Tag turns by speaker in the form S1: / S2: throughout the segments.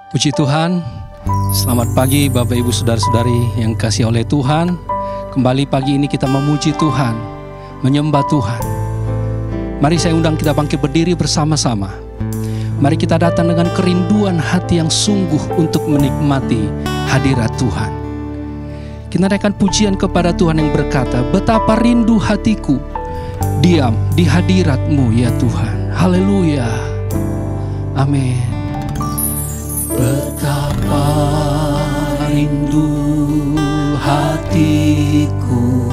S1: Puji Tuhan, selamat pagi Bapak Ibu Saudara-saudari yang kasih oleh Tuhan. Kembali pagi ini kita memuji Tuhan, menyembah Tuhan. Mari saya undang kita bangkit berdiri bersama-sama. Mari kita datang dengan kerinduan hati yang sungguh untuk menikmati hadirat Tuhan. Kita naikkan pujian kepada Tuhan yang berkata, betapa rindu hatiku diam di hadirat-Mu ya Tuhan. Haleluya. Amin. Betapa rindu hatiku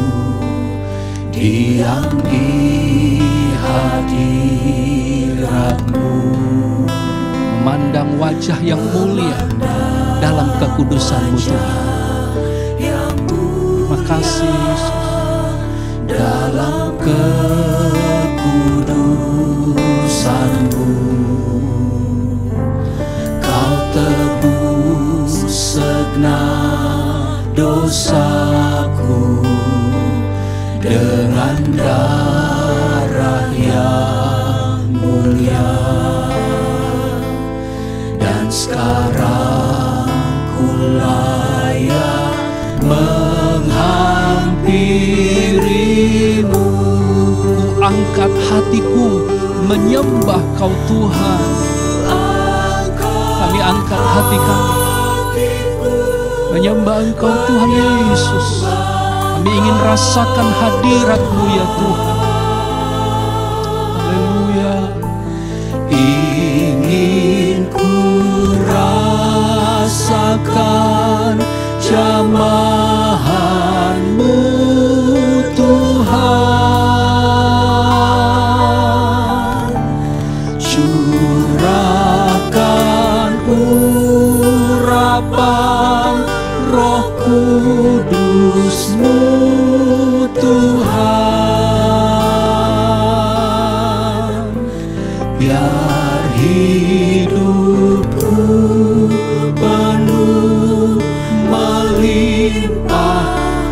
S1: diam di hadirat-Mu, memandang wajah yang mulia dalam kekudusan-Mu Tuhan. Terima kasih Yesus. Dalam kekudusan-Mu tebus segenap dosaku dengan darah yang mulia, dan sekarang ku layak menghampirimu. Ku angkat hatiku menyembah Kau Tuhan. Kami angkat hati kami menyembah Engkau Tuhan Yesus. Kami ingin rasakan hadirat-Mu ya Tuhan. Haleluya. Ingin ku rasakan jamahan-Mu Tuhan. Curahkan urapan Roh Kudus-Mu Tuhan, biar hidupku penuh melimpah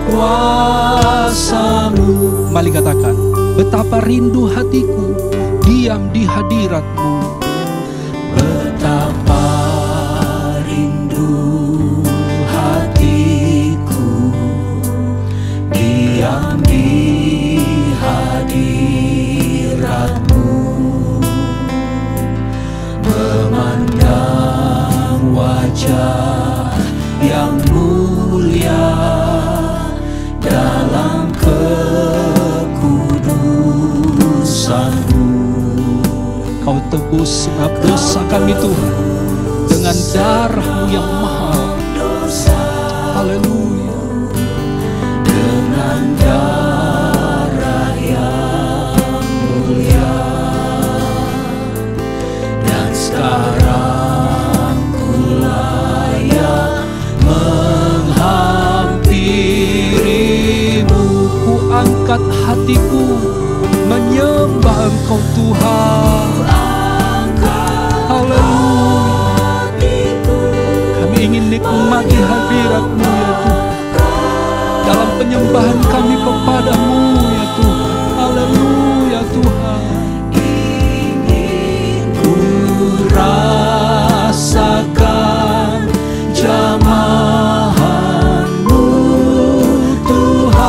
S1: kuasa-Mu. Mari katakan, betapa rindu hatiku diam di hadirat-Mu. Betapa rindu hatiku diam di hadirat-Mu, memandang wajah yang mulia dalam kekudusan-Mu. Kau tebus segenap dosa kami Tuhan dengan darah-Mu yang mahal. Haleluya. Dengan darah yang mulia, dan sekarang ku layak menghampirimu. Ku angkat hatiku menyembah Engkau Tuhan. Haleluya. Kami ingin nikmati hadirat-Mu ya Tuhan, dalam penyembahan kami kepada-Mu ya Tuhan. Haleluya Tuhan. Ingin ku rasakan jamahan-Mu Tuhan.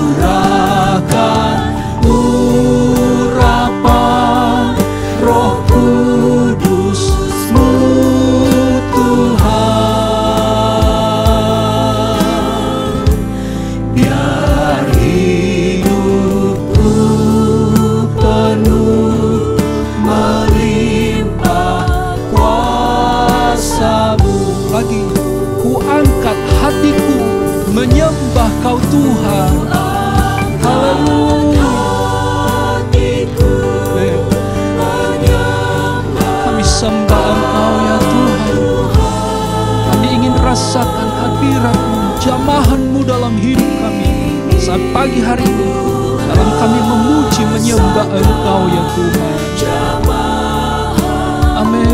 S1: Curahkan urapan Roh Kudus-Mu Tuhan, biar hidupku penuh melimpah kuasa-Mu. Lagi, ku angkat hatiku menyembah Kau Tuhan. Haleluya. Kami sembah Engkau ya Tuhan. Kami ingin rasakan hadirat-Mu, jamahan-Mu dalam hidup kami saat pagi hari ini, dalam kami memuji menyembah Engkau ya Tuhan. Amin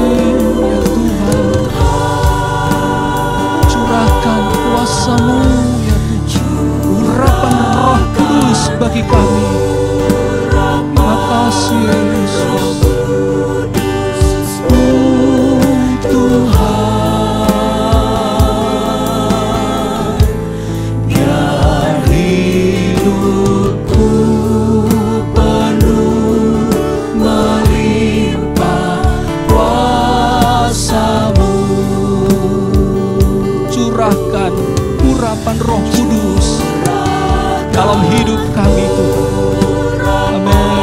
S1: ya Tuhan. Curahkan kuasa-Mu ya Tuhan, urapan Roh Kudus bagi kami. Terima kasih Yesus. pencurahan Roh Kudus dalam hidup kami Tuhan. Amin.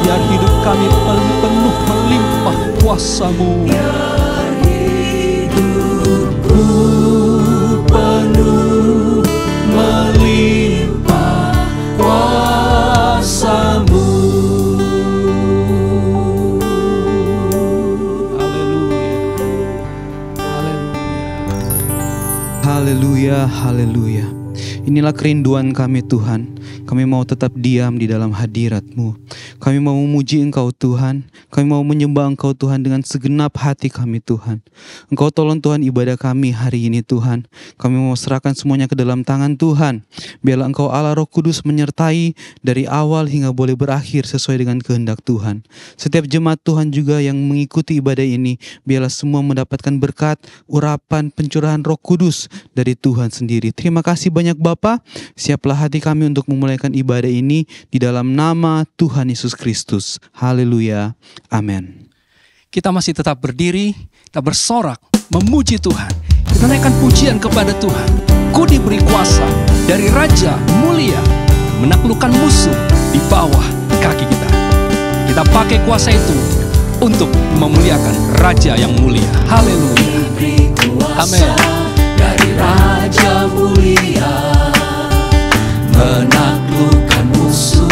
S1: Biar hidup kami penuh melimpah kuasa-Mu. Biar hidupku penuh melimpah kuasa-Mu.
S2: Haleluya, haleluya. Inilah kerinduan kami Tuhan. Kami mau tetap diam di dalam hadirat-Mu. Kami mau memuji Engkau Tuhan. Kami mau menyembah Engkau Tuhan dengan segenap hati kami Tuhan. Engkau tolong Tuhan ibadah kami hari ini Tuhan. Kami mau serahkan semuanya ke dalam tangan Tuhan. Biarlah Engkau Allah Roh Kudus menyertai dari awal hingga boleh berakhir sesuai dengan kehendak Tuhan. Setiap jemaat Tuhan juga yang mengikuti ibadah ini, biarlah semua mendapatkan berkat, urapan, pencurahan Roh Kudus dari Tuhan sendiri. Terima kasih banyak Bapa. Siaplah hati kami untuk memulaikan ibadah ini di dalam nama Tuhan Yesus Kristus. Haleluya. Amin.
S1: Kita masih tetap berdiri, kita bersorak, memuji Tuhan. Kita naikkan pujian kepada Tuhan. Ku diberi kuasa dari Raja mulia, menaklukkan musuh di bawah kaki kita. Kita pakai kuasa itu untuk memuliakan Raja yang mulia. Haleluya. Amin.
S3: Dari Raja mulia, menaklukkan musuh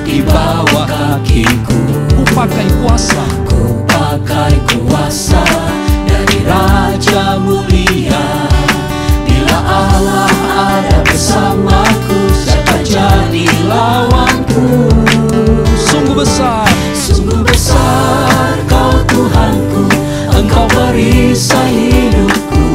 S3: di bawah kakiku.
S1: Ku pakai kuasa,
S3: ku pakai kuasa dari Raja mulia. Bila Allah ada bersamaku, siapa jadi lawanku?
S1: sungguh besar,
S3: Sungguh besar Kau Tuhanku, Engkau perisai hidupku.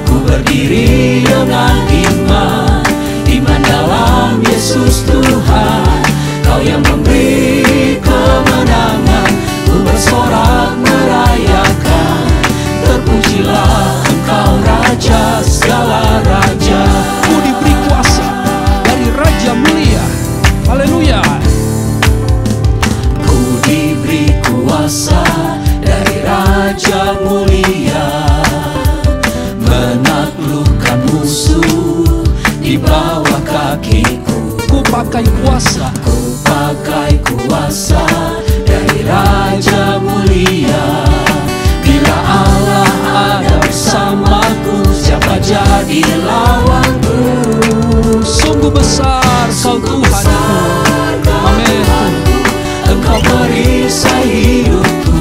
S3: Ku berdiri dengan iman, iman dalam Yesus Tuhan. Kau yang memberi kemenangan, ku bersorak merayakan. Terpujilah Engkau Raja segala raja.
S1: ku diberi kuasa dari Raja mulia. Haleluya.
S3: Ku diberi kuasa dari Raja mulia, menaklukkan musuh di bawah kakiku.
S1: Ku pakai kuasa,
S3: Ku pakai kuasa dari Raja mulia. Bila Allah ada bersamaku, siapa jadi lawanku?
S1: sungguh besar Kau Tuhanku. Amin.
S3: Engkau perisai hidupku.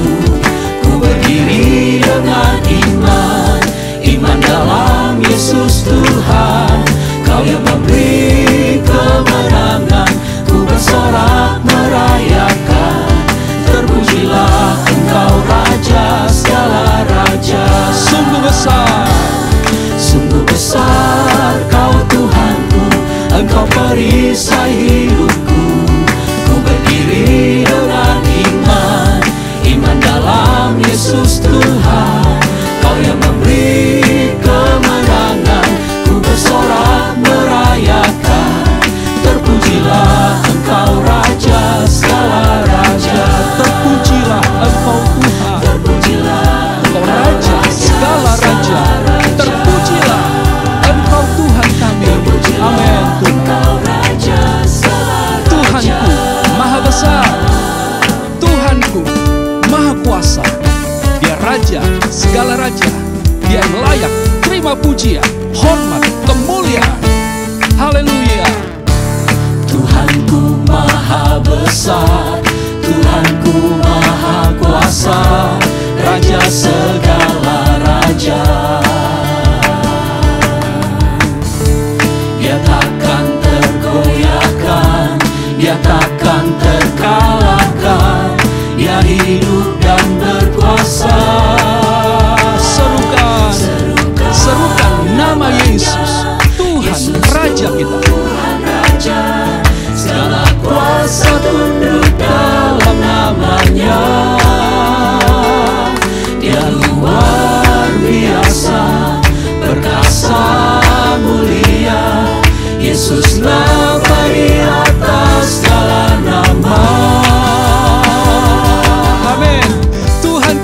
S3: Ku berdiri dengan iman, iman dalam Yesus Tuhan. Kau yang memberi kemenangan, ku bersorak merayakan. Terpujilah Engkau Raja segala raja.
S1: Sungguh besar,
S3: Sungguh besar Kau Tuhanku, Engkau perisai hidupku. Ku berdiri dengan iman, iman dalam Yesus Tuhan. Kau yang memberi kemenangan, ku bersorak merayakan. Terpujilah Engkau Raja segala raja.
S1: terpujilah Engkau Tuhan,
S3: Terpujilah
S1: Engkau Raja segala raja. Terpujilah Engkau Tuhan kami. Amin. Tuhan.
S3: Engkau Raja segala raja.
S1: Tuhanku maha besar, Tuhanku maha kuasa. Dia Raja segala raja. Dia yang layak terima pujian, hormat, kemuliaan. Haleluya.
S3: Tuhanku maha besar, Tuhanku maha kuasa, Raja segala raja. Dia takkan tergoyahkan, Dia takkan terkalahkan. Dia hidup dan berkuasa.
S1: Serukan nama Yesus, Tuhan Raja kita.
S3: Tuhan Raja, segala kuasa tunduk dalam namanya.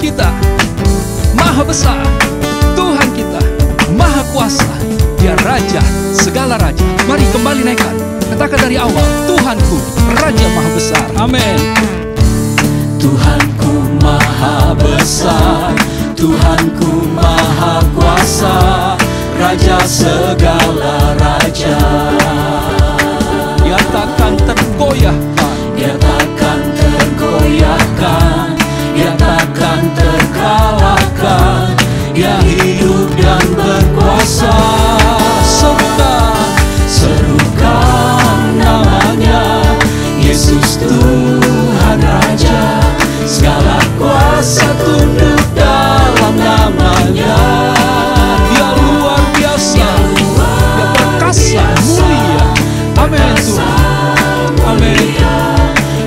S1: kita maha besar, Tuhan kita maha kuasa, Dia Raja segala raja. Mari kembali naikkan, katakan dari awal, Tuhanku Raja maha besar. Amin.
S3: Tuhanku maha besar, Tuhanku maha kuasa, Raja segala raja.
S1: Dia takkan tergoyahkan,
S3: Dia takkan tergoyahkan, Dia takkan terkalahkan, Dia hidup dan berkuasa. Serukan namanya, Yesus Tuhan Raja, segala kuasa tunduk dalam namanya.
S1: Dia luar biasa, Dia perkasa, mulia. Amin Tuhan. Amin.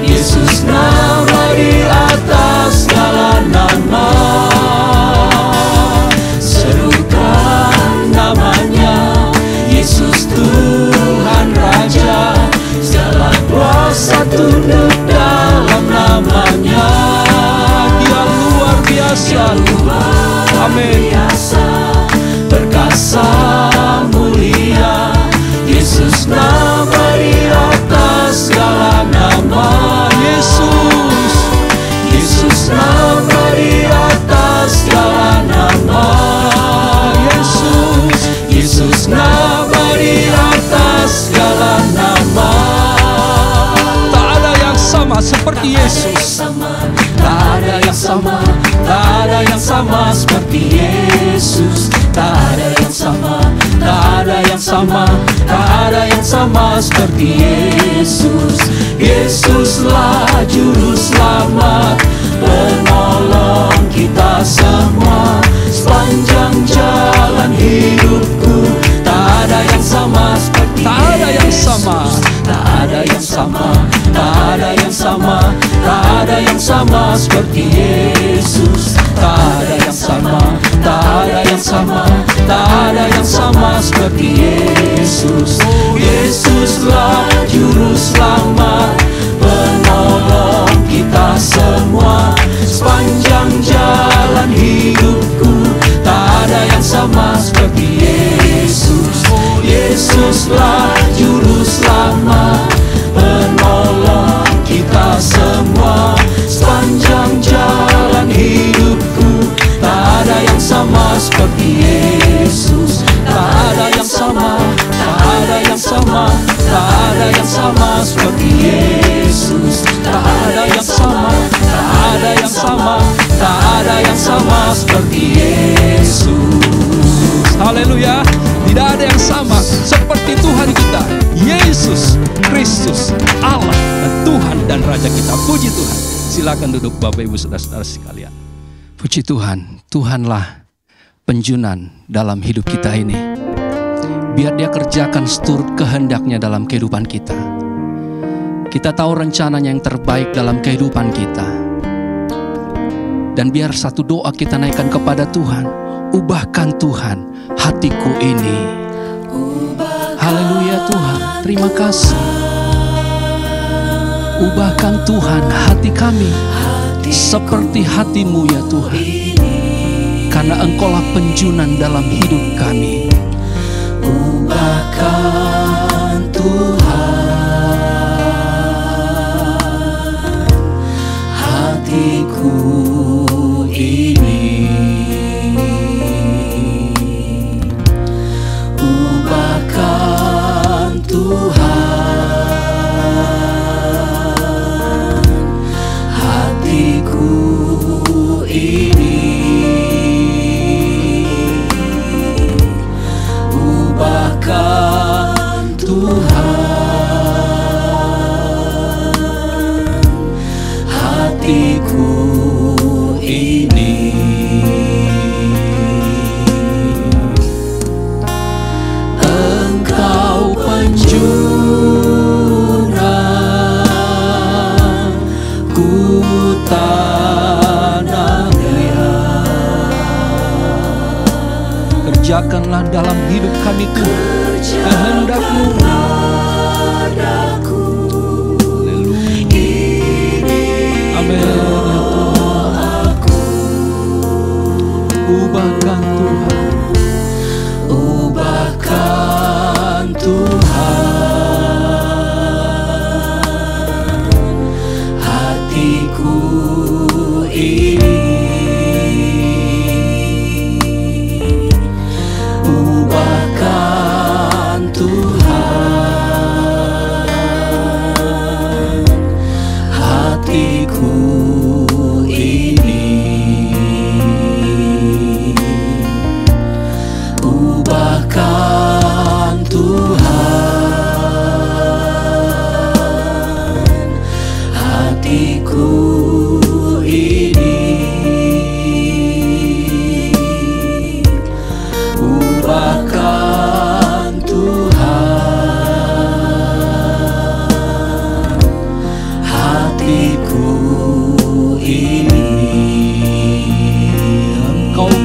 S3: Yesus nama di atas segala nama. Serukan namanya, Yesus Tuhan Raja, segala kuasa tunduk dalam namanya.
S1: Dia luar biasa. Amin.
S3: Perkasa mulia, Yesus nama di atas segala nama.
S1: Yesus,
S3: Yesus nama di atas segala nama.
S1: Yesus,
S3: Yesus nama di atas segala nama.
S1: tak ada yang sama seperti Yesus.
S3: Tak ada yang sama, tak ada yang sama seperti Yesus. Tak ada yang sama, tak ada yang sama, tak ada yang sama seperti Yesus. Yesuslah juru selamat, penolong kita semua. Sepanjang jalan hidupku, tak ada yang sama seperti
S1: Tak ada yang sama.
S3: Tak ada yang sama, tak ada yang sama, tak ada yang sama seperti Yesus. Tak ada yang sama, tak ada yang sama, tak ada yang sama seperti Yesus. Yesuslah juru selamat, penolong kita semua. Sepanjang jalan hidupku, tak ada yang sama seperti Yesus. Yesuslah juru selamat, penolong kita semua. Sepanjang jalan hidupku, tak ada yang sama seperti Yesus. Tak ada yang sama, tak ada yang sama, tak ada yang sama seperti Yesus. Tak ada yang sama, tak ada yang sama, tak ada yang sama seperti Yesus.
S1: Haleluya. Tidak ada yang sama seperti Tuhan kita, Yesus Kristus, Allah dan Tuhan dan Raja kita. Puji Tuhan. Silakan duduk Bapak Ibu Saudara-saudara sekalian. Puji Tuhan, Tuhanlah penjunan dalam hidup kita ini. Biar Dia kerjakan seturut kehendaknya dalam kehidupan kita. Kita tahu rencananya yang terbaik dalam kehidupan kita. Dan biar satu doa kita naikkan kepada Tuhan. Ubahkan Tuhan hatiku ini. Haleluya Tuhan, terima kasih. Ubahkan Tuhan hati kami seperti hati-Mu ya Tuhan. Karena Engkaulah penjunan dalam hidup kami.
S3: Ubahkan Tuhan hatiku ini. Ubahkan Tuhan hatiku ini. Ubahkan Tuhan hatiku ini. Engkau penjunan ku tanam liat.
S1: Kerjakanlah dalam hidup kami Tuhan kehendak-Mu. Amin ya Tuhan.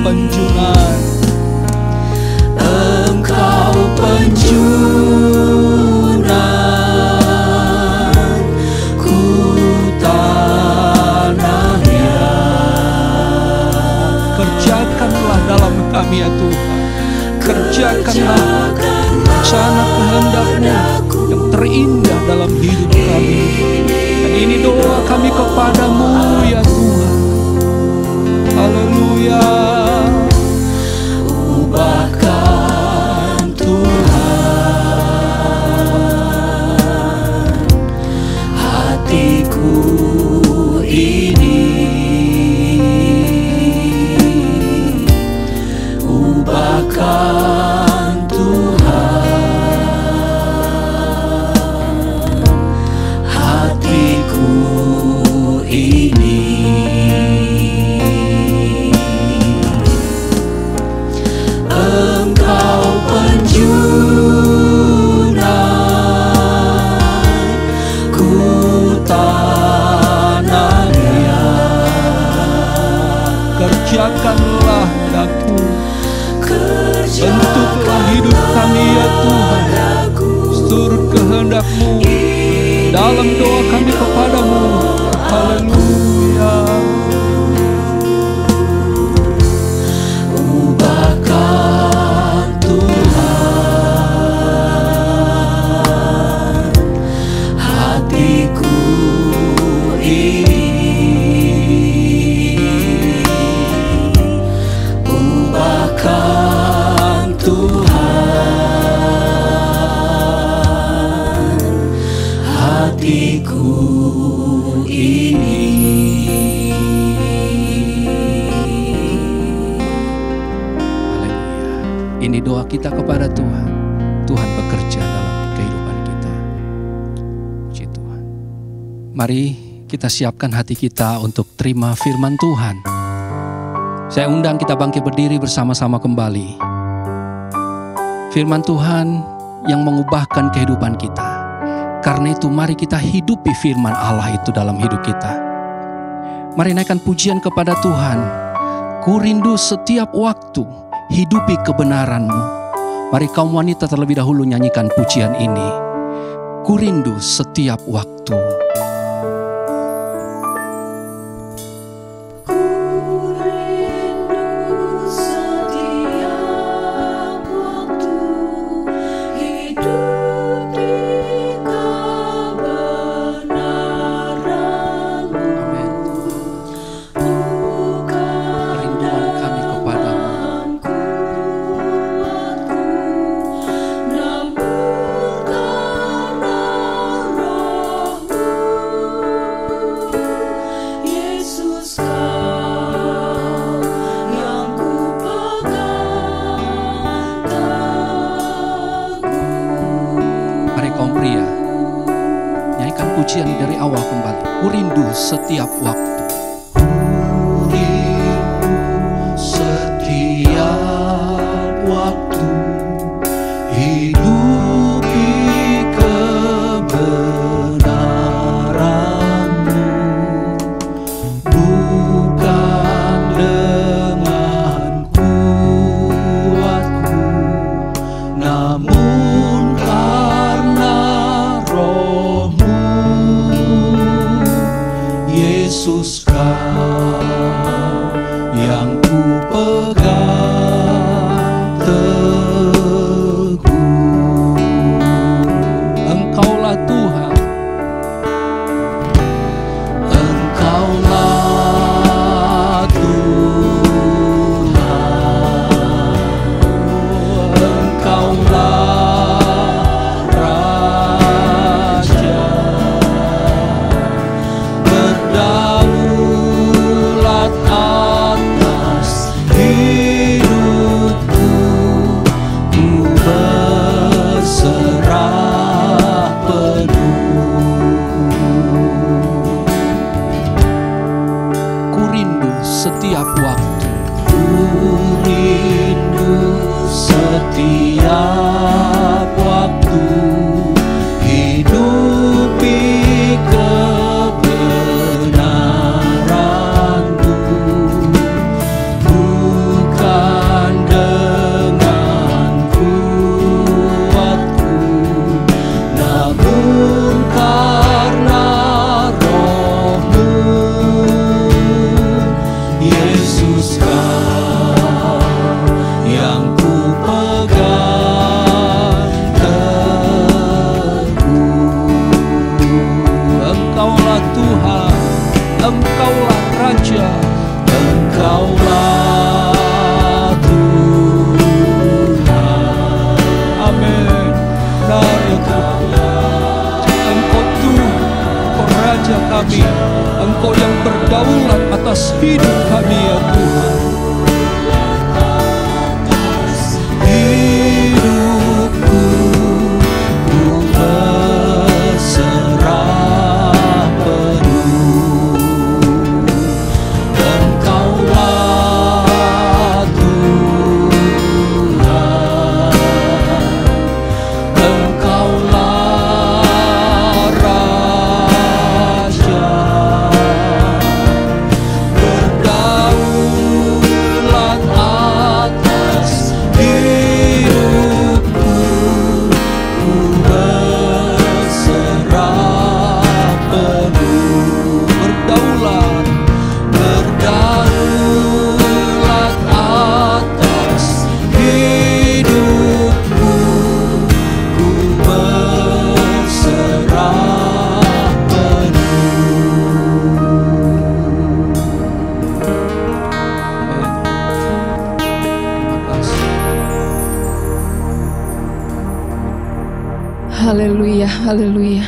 S1: penjunan.
S3: Engkau penjunan, ku tanahnya.
S1: Kerjakanlah dalam kami ya Tuhan. Kerjakanlah rencana kehendak-Mu yang terindah dalam hidup kami. Dan ini doa kami kepadamu ya Tuhan. Haleluya.
S3: Ubahkan Tuhan hatiku ini. Ubahkan Tuhan hatiku ini. Engkau penjunan, ku tanahnya.
S1: Kerjakanlah daku, bentuklah hidup kami ya Tuhan, seturut kehendak-Mu. Dalam doa kami kepadamu. Haleluya.
S3: Ubahkan Tuhan hatiku ini. Ubahkan Tuhan hatiku ini.
S1: Haleluya. Ini doa kita kepada Tuhan. Tuhan bekerja dalam kehidupan kita. Puji Tuhan. Mari kita siapkan hati kita untuk terima firman Tuhan. Saya undang kita bangkit berdiri bersama-sama kembali. Firman Tuhan yang mengubahkan kehidupan kita. Karena itu mari kita hidupi firman Allah itu dalam hidup kita. Mari naikkan pujian kepada Tuhan. Ku rindu setiap waktu hidupi kebenaran-Mu. Mari kaum wanita terlebih dahulu nyanyikan pujian ini. Ku rindu setiap waktu. Pujian dari awal kembali. Ku rindu setiap waktu.
S3: Ku rindu setiap waktu hidupi kebenaran-Mu, bukan dengan kuatku, namun karena Roh-Mu. Yesus, Kau yang ku pegang teguh.
S1: Engkaulah Tuhan.
S3: Engkaulah Tuhan. Engkaulah Raja. Berdaulat atas hidupku, ku berserah penuh.
S1: Ku rindu setiap waktu.
S3: Ku rindu setiap waktu hidupi kebenaran-Mu, bukan
S1: hidup kami ya Tuhan.
S3: Hidupku ku berserah penuh, Engkaulah Tuhan, Engkaulah Raja, berdaulat atas hidupku, ku berserah penuh, berdaulat atas hidupku, ku berserah
S4: Haleluya, haleluya.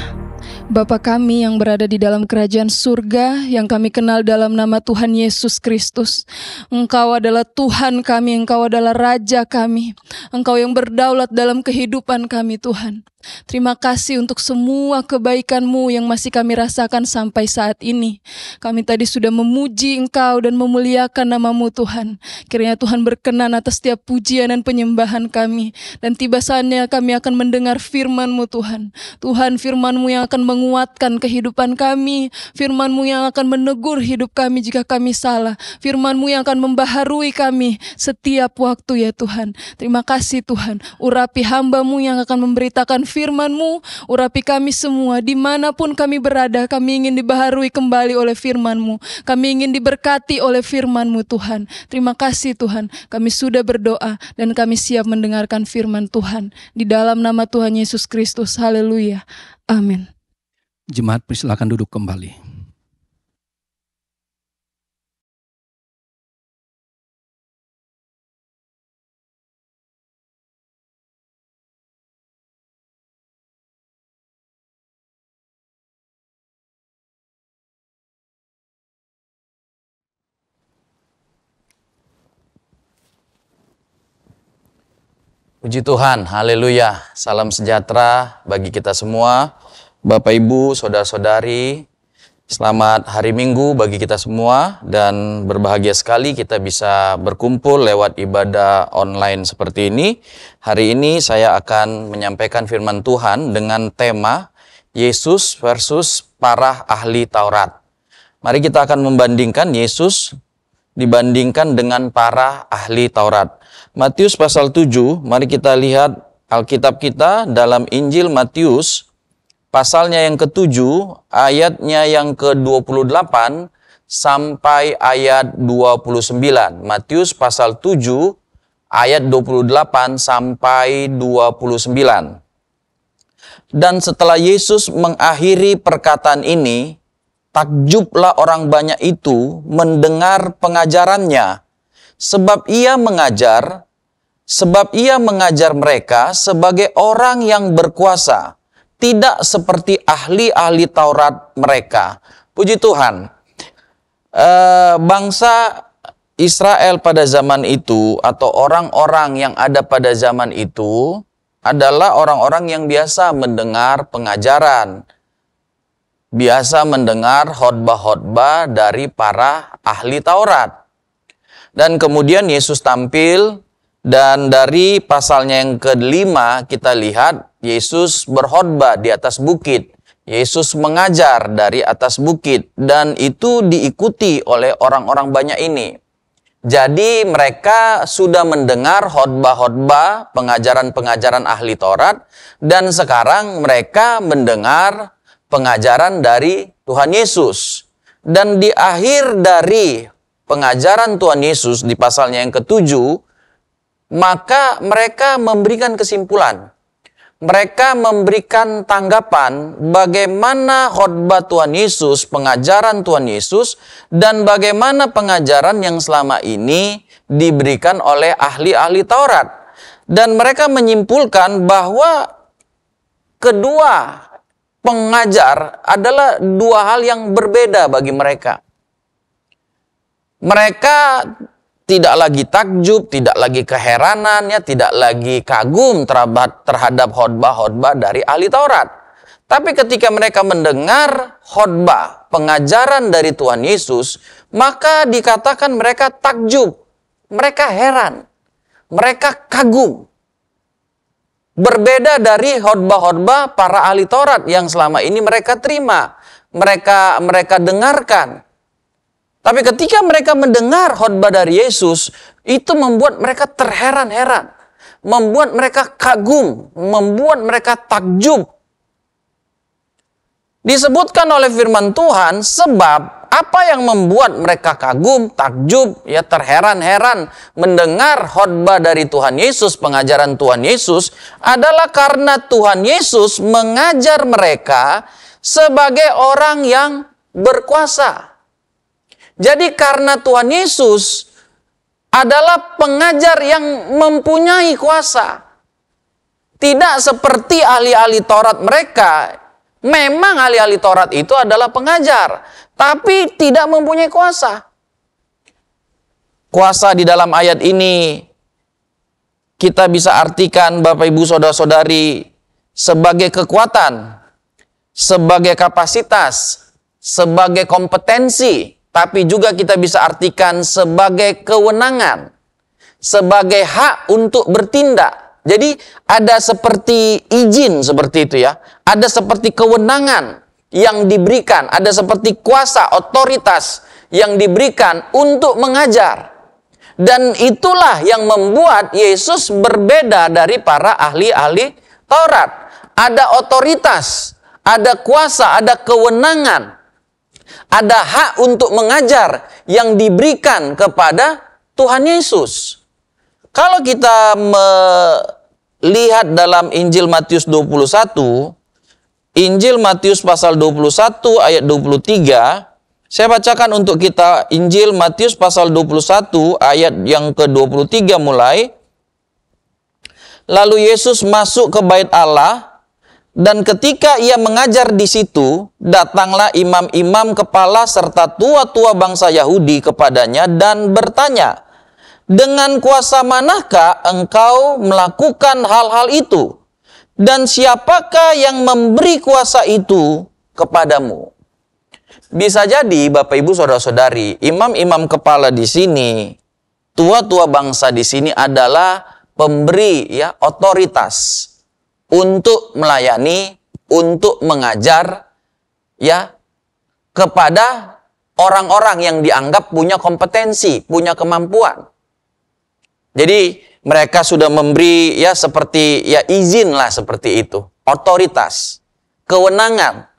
S4: Bapa kami yang berada di dalam kerajaan surga, yang kami kenal dalam nama Tuhan Yesus Kristus. Engkau adalah Tuhan kami, Engkau adalah Raja kami. Engkau yang berdaulat dalam kehidupan kami Tuhan. Terima kasih untuk semua kebaikan-Mu yang masih kami rasakan sampai saat ini. Kami tadi sudah memuji Engkau dan memuliakan nama-Mu Tuhan. Kiranya Tuhan berkenan atas setiap pujian dan penyembahan kami. Dan tiba saatnya kami akan mendengar firman-Mu Tuhan. Tuhan, firman-Mu yang akan menguatkan kehidupan kami. Firman-Mu yang akan menegur hidup kami jika kami salah. Firman-Mu yang akan membaharui kami setiap waktu ya Tuhan. Terima kasih Tuhan. Urapi hamba-Mu yang akan memberitakan firman-Mu, urapi kami semua, dimanapun kami berada, kami ingin dibaharui kembali oleh firman-Mu, kami ingin diberkati oleh firman-Mu Tuhan. Terima kasih Tuhan, kami sudah berdoa dan kami siap mendengarkan firman Tuhan, di dalam nama Tuhan Yesus Kristus, haleluya, amin.
S1: Jemaat persilakan duduk kembali.
S5: Puji Tuhan, haleluya. Salam sejahtera bagi kita semua. Bapak, Ibu, Saudara-saudari, selamat hari Minggu bagi kita semua. Dan berbahagia sekali kita bisa berkumpul lewat ibadah online seperti ini. Hari ini saya akan menyampaikan firman Tuhan dengan tema Yesus versus para ahli Taurat. Mari kita akan membandingkan Yesus dibandingkan dengan para ahli Taurat. Matius pasal 7, mari kita lihat Alkitab kita dalam Injil Matius, pasalnya yang ke-7, ayatnya yang ke-28 sampai ayat 29. Matius pasal 7, ayat 28 sampai 29. Dan setelah Yesus mengakhiri perkataan ini, takjublah orang banyak itu mendengar pengajarannya. Sebab ia mengajar mereka sebagai orang yang berkuasa, tidak seperti ahli-ahli Taurat mereka. Puji Tuhan. Bangsa Israel pada zaman itu, atau orang-orang yang ada pada zaman itu, adalah orang-orang yang biasa mendengar pengajaran, biasa mendengar khotbah-khotbah dari para ahli Taurat. Dan kemudian Yesus tampil, dan dari pasalnya yang ke-5 kita lihat Yesus berkhotbah di atas bukit. Yesus mengajar dari atas bukit, dan itu diikuti oleh orang-orang banyak ini. Jadi mereka sudah mendengar khotbah-khotbah, pengajaran-pengajaran ahli Taurat, dan sekarang mereka mendengar pengajaran dari Tuhan Yesus. Dan di akhir dari pengajaran Tuhan Yesus di pasalnya yang ke-7, maka mereka memberikan kesimpulan. Mereka memberikan tanggapan bagaimana khotbah Tuhan Yesus, pengajaran Tuhan Yesus, dan bagaimana pengajaran yang selama ini diberikan oleh ahli-ahli Taurat. Dan mereka menyimpulkan bahwa kedua pengajar adalah dua hal yang berbeda bagi mereka. Mereka tidak lagi takjub, tidak lagi keheranan, ya, tidak lagi kagum terhadap khotbah-khotbah dari ahli Taurat. Tapi ketika mereka mendengar khotbah, pengajaran dari Tuhan Yesus, maka dikatakan mereka takjub, mereka heran, mereka kagum. Berbeda dari khotbah-khotbah para ahli Taurat yang selama ini mereka terima, mereka dengarkan. Tapi ketika mereka mendengar khotbah dari Yesus, itu membuat mereka terheran-heran, membuat mereka kagum, membuat mereka takjub. Disebutkan oleh firman Tuhan, sebab apa yang membuat mereka kagum, takjub, ya, terheran-heran mendengar khotbah dari Tuhan Yesus, pengajaran Tuhan Yesus, adalah karena Tuhan Yesus mengajar mereka sebagai orang yang berkuasa. Jadi karena Tuhan Yesus adalah pengajar yang mempunyai kuasa. Tidak seperti ahli-ahli Taurat mereka. Memang ahli-ahli Taurat itu adalah pengajar, tapi tidak mempunyai kuasa. Kuasa di dalam ayat ini kita bisa artikan, Bapak Ibu Saudara-saudari, sebagai kekuatan, sebagai kapasitas, sebagai kompetensi, tapi juga kita bisa artikan sebagai kewenangan, sebagai hak untuk bertindak. Jadi ada seperti izin seperti itu, ya. Ada seperti kewenangan yang diberikan, ada seperti kuasa, otoritas yang diberikan untuk mengajar. Dan itulah yang membuat Yesus berbeda dari para ahli-ahli Taurat. Ada otoritas, ada kuasa, ada kewenangan, ada hak untuk mengajar yang diberikan kepada Tuhan Yesus. Kalau kita melihat dalam Injil Matius 21, Injil Matius pasal 21 ayat 23, saya bacakan untuk kita Injil Matius pasal 21 ayat yang ke-23 mulai. Lalu Yesus masuk ke bait Allah, dan ketika ia mengajar di situ, datanglah imam-imam kepala serta tua-tua bangsa Yahudi kepadanya dan bertanya, "Dengan kuasa manakah engkau melakukan hal-hal itu? Dan siapakah yang memberi kuasa itu kepadamu?" Bisa jadi Bapak Ibu Saudara-saudari, imam-imam kepala di sini, tua-tua bangsa di sini adalah pemberi, ya, otoritas untuk melayani, untuk mengajar, ya, kepada orang-orang yang dianggap punya kompetensi, punya kemampuan. Jadi mereka sudah memberi, ya, seperti, ya, izin lah seperti itu, otoritas, kewenangan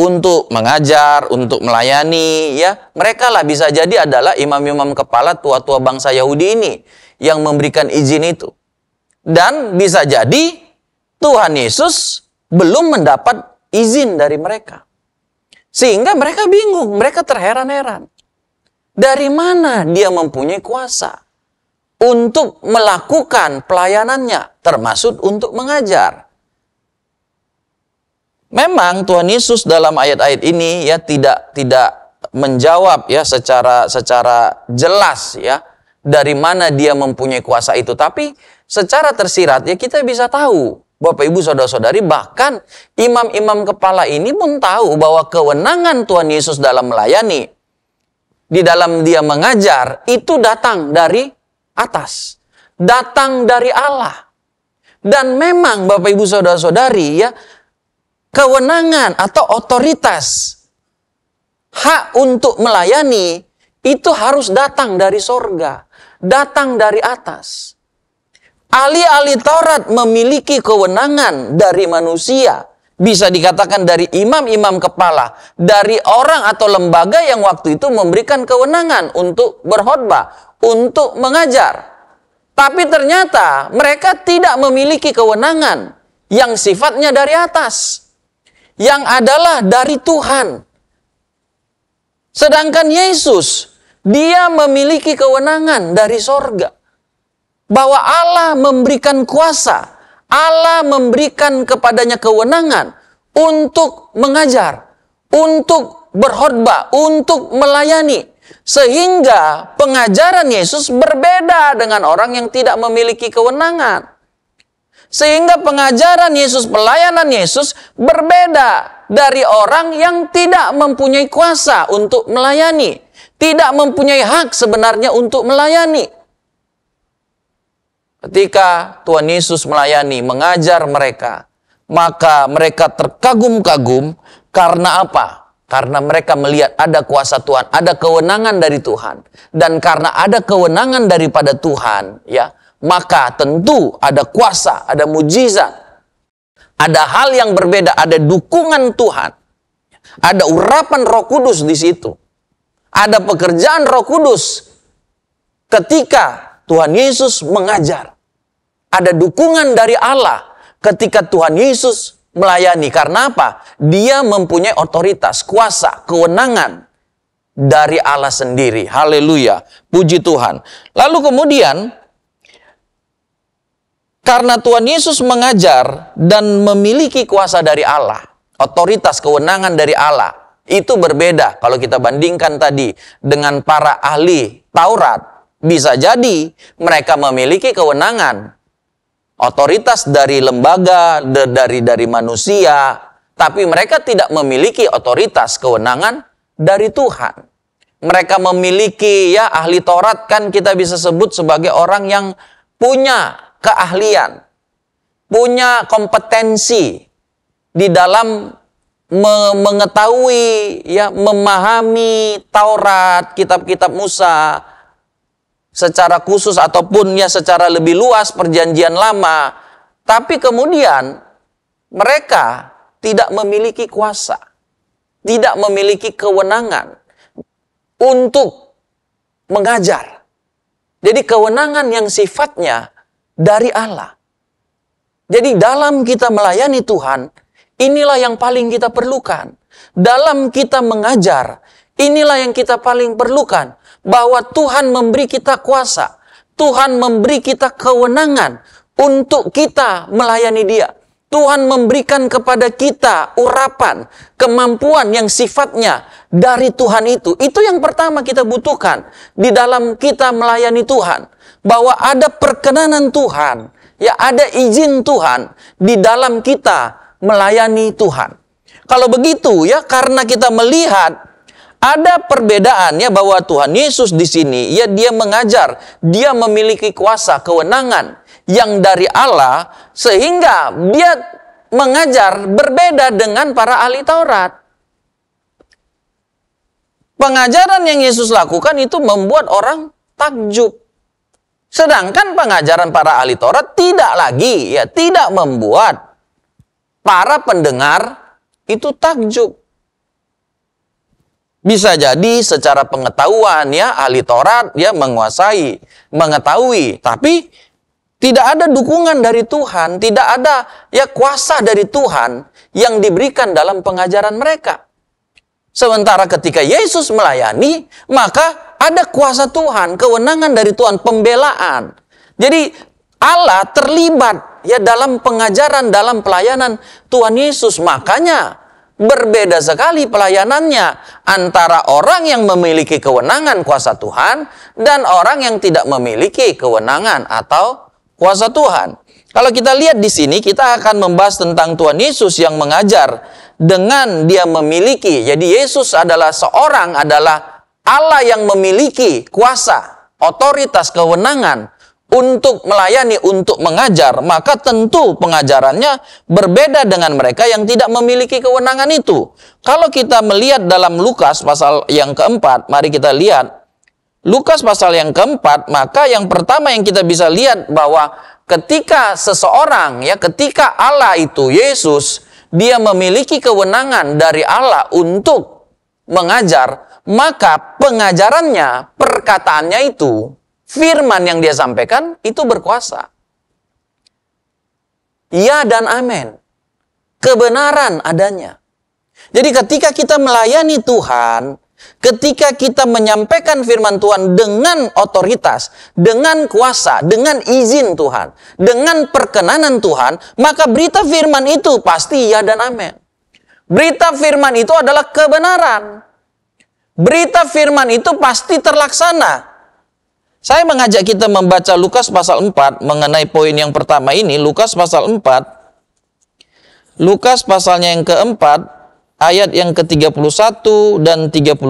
S5: untuk mengajar, untuk melayani, ya. Mereka lah bisa jadi adalah imam-imam kepala tua-tua bangsa Yahudi ini yang memberikan izin itu. Dan bisa jadi Tuhan Yesus belum mendapat izin dari mereka. Sehingga mereka bingung, mereka terheran-heran. Dari mana dia mempunyai kuasa untuk melakukan pelayanannya, termasuk untuk mengajar? Memang Tuhan Yesus dalam ayat-ayat ini, ya, tidak menjawab, ya, secara jelas, ya, dari mana dia mempunyai kuasa itu. Tapi secara tersirat, ya, kita bisa tahu, Bapak Ibu Saudara-saudari, bahkan imam-imam kepala ini pun tahu bahwa kewenangan Tuhan Yesus dalam melayani, di dalam dia mengajar, itu datang dari atas, datang dari Allah. Dan memang Bapak Ibu Saudara-saudari, ya, kewenangan atau otoritas, hak untuk melayani, itu harus datang dari sorga, datang dari atas. Ahli-ahli Taurat memiliki kewenangan dari manusia, bisa dikatakan dari imam-imam kepala, dari orang atau lembaga yang waktu itu memberikan kewenangan untuk berkhotbah, untuk mengajar. Tapi ternyata mereka tidak memiliki kewenangan yang sifatnya dari atas, yang adalah dari Tuhan. Sedangkan Yesus, dia memiliki kewenangan dari sorga. Bahwa Allah memberikan kuasa, Allah memberikan kepadanya kewenangan untuk mengajar, untuk berkhotbah, untuk melayani. Sehingga pengajaran Yesus berbeda dengan orang yang tidak memiliki kewenangan. Sehingga pengajaran Yesus, pelayanan Yesus berbeda dari orang yang tidak mempunyai kuasa untuk melayani. Tidak mempunyai hak sebenarnya untuk melayani. Ketika Tuhan Yesus melayani, mengajar mereka, maka mereka terkagum-kagum karena apa? Karena mereka melihat ada kuasa Tuhan, ada kewenangan dari Tuhan. Dan karena ada kewenangan daripada Tuhan, ya, maka tentu ada kuasa, ada mujizat. Ada hal yang berbeda, ada dukungan Tuhan. Ada urapan Roh Kudus di situ. Ada pekerjaan Roh Kudus ketika Tuhan Yesus mengajar. Ada dukungan dari Allah ketika Tuhan Yesus melayani. Karena apa? Dia mempunyai otoritas, kuasa, kewenangan dari Allah sendiri. Haleluya. Puji Tuhan. Lalu kemudian, karena Tuhan Yesus mengajar dan memiliki kuasa dari Allah, otoritas, kewenangan dari Allah, itu berbeda kalau kita bandingkan tadi dengan para ahli Taurat. Bisa jadi mereka memiliki kewenangan, otoritas dari lembaga, dari manusia, tapi mereka tidak memiliki otoritas, kewenangan dari Tuhan. Mereka memiliki, ya, ahli Taurat kan kita bisa sebut sebagai orang yang punya keahlian, punya kompetensi di dalam mengetahui, ya, memahami Taurat, kitab-kitab Musa secara khusus ataupun ya secara lebih luas perjanjian lama. Tapi kemudian mereka tidak memiliki kuasa, tidak memiliki kewenangan untuk mengajar. Jadi kewenangan yang sifatnya dari Allah. Jadi dalam kita melayani Tuhan, inilah yang paling kita perlukan. Dalam kita mengajar, inilah yang kita paling perlukan. Bahwa Tuhan memberi kita kuasa. Tuhan memberi kita kewenangan untuk kita melayani Dia. Tuhan memberikan kepada kita urapan, kemampuan yang sifatnya dari Tuhan itu. Itu yang pertama kita butuhkan di dalam kita melayani Tuhan. Bahwa ada perkenanan Tuhan, ya, ada izin Tuhan di dalam kita melayani Tuhan. Kalau begitu, ya, karena kita melihat ada perbedaannya bahwa Tuhan Yesus di sini, ya, dia mengajar, dia memiliki kuasa, kewenangan yang dari Allah, sehingga dia mengajar berbeda dengan para ahli Taurat. Pengajaran yang Yesus lakukan itu membuat orang takjub. Sedangkan pengajaran para ahli Taurat tidak lagi, ya, tidak membuat para pendengar itu takjub. Bisa jadi secara pengetahuan, ya, ahli Taurat, ya, menguasai, mengetahui, tapi tidak ada dukungan dari Tuhan, tidak ada, ya, kuasa dari Tuhan yang diberikan dalam pengajaran mereka. Sementara ketika Yesus melayani, maka ada kuasa Tuhan, kewenangan dari Tuhan, pembelaan. Jadi Allah terlibat, ya, dalam pengajaran, dalam pelayanan Tuhan Yesus. Makanya berbeda sekali pelayanannya antara orang yang memiliki kewenangan kuasa Tuhan dan orang yang tidak memiliki kewenangan atau kuasa Tuhan. Kalau kita lihat di sini, kita akan membahas tentang Tuhan Yesus yang mengajar dengan dia memiliki. Jadi Yesus adalah Allah yang memiliki kuasa, otoritas, kewenangan untuk melayani, untuk mengajar, maka tentu pengajarannya berbeda dengan mereka yang tidak memiliki kewenangan itu. Kalau kita melihat dalam Lukas pasal yang keempat, mari kita lihat Lukas pasal yang keempat, maka yang pertama yang kita bisa lihat bahwa ketika seseorang, ya, ketika Allah itu, Yesus, dia memiliki kewenangan dari Allah untuk mengajar, maka pengajarannya, perkataannya itu, firman yang dia sampaikan itu berkuasa. Ya dan amin. Kebenaran adanya. Jadi ketika kita melayani Tuhan, ketika kita menyampaikan firman Tuhan dengan otoritas, dengan kuasa, dengan izin Tuhan, dengan perkenanan Tuhan, maka berita firman itu pasti ya dan amin. Berita firman itu adalah kebenaran. Berita firman itu pasti terlaksana. Saya mengajak kita membaca Lukas pasal 4 mengenai poin yang pertama ini. Lukas pasal 4. Lukas pasalnya yang keempat, ayat yang ke-31 dan 32.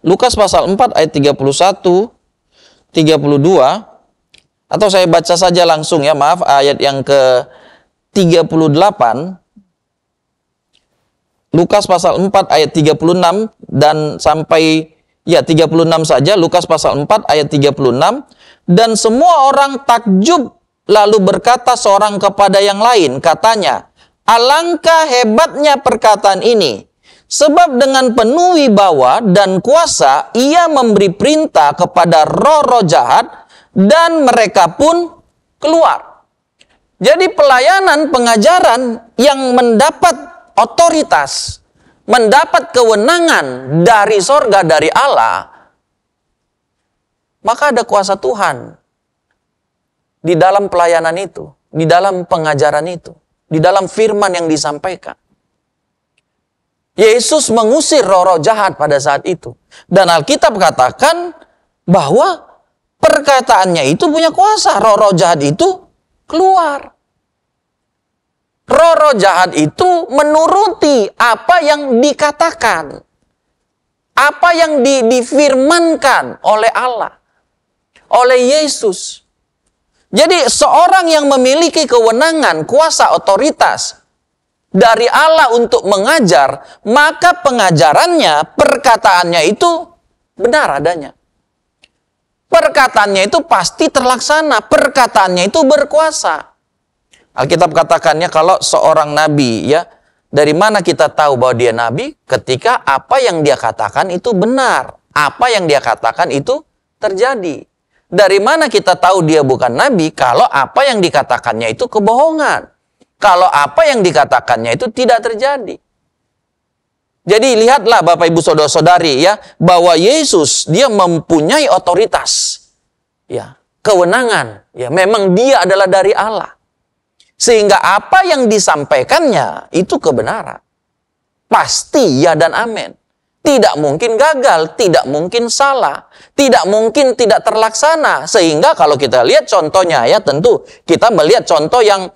S5: Lukas pasal 4 ayat 31, 32. Atau saya baca saja langsung ya, maaf, ayat yang ke-38. Lukas pasal 4 ayat 36 dan sampai, ya 36 saja, Lukas pasal 4 ayat 36. Dan semua orang takjub lalu berkata seorang kepada yang lain, katanya, alangkah hebatnya perkataan ini. Sebab dengan penuh wibawa dan kuasa ia memberi perintah kepada roh-roh jahat dan mereka pun keluar. Jadi pelayanan pengajaran yang mendapat otoritas, mendapat kewenangan dari sorga, dari Allah, maka ada kuasa Tuhan di dalam pelayanan itu, di dalam pengajaran itu, di dalam firman yang disampaikan. Yesus mengusir roh-roh jahat pada saat itu. Dan Alkitab katakan bahwa perkataannya itu punya kuasa. Roh-roh jahat itu keluar. Roh-roh jahat itu menuruti apa yang dikatakan. Apa yang difirmankan oleh Allah. Oleh Yesus. Jadi seorang yang memiliki kewenangan, kuasa, otoritas dari Allah untuk mengajar, maka pengajarannya, perkataannya itu benar adanya. Perkataannya itu pasti terlaksana. Perkataannya itu berkuasa. Alkitab katakannya kalau seorang nabi, ya, dari mana kita tahu bahwa dia nabi? Ketika apa yang dia katakan itu benar. Apa yang dia katakan itu terjadi. Dari mana kita tahu dia bukan nabi? Kalau apa yang dikatakannya itu kebohongan. Kalau apa yang dikatakannya itu tidak terjadi. Jadi lihatlah Bapak Ibu Saudara-saudari ya, bahwa Yesus dia mempunyai otoritas. Ya, kewenangan. Ya, memang dia adalah dari Allah. Sehingga apa yang disampaikannya itu kebenaran. Pasti ya dan amin. Tidak mungkin gagal, tidak mungkin salah, tidak mungkin tidak terlaksana. Sehingga kalau kita lihat contohnya ya, tentu kita melihat contoh yang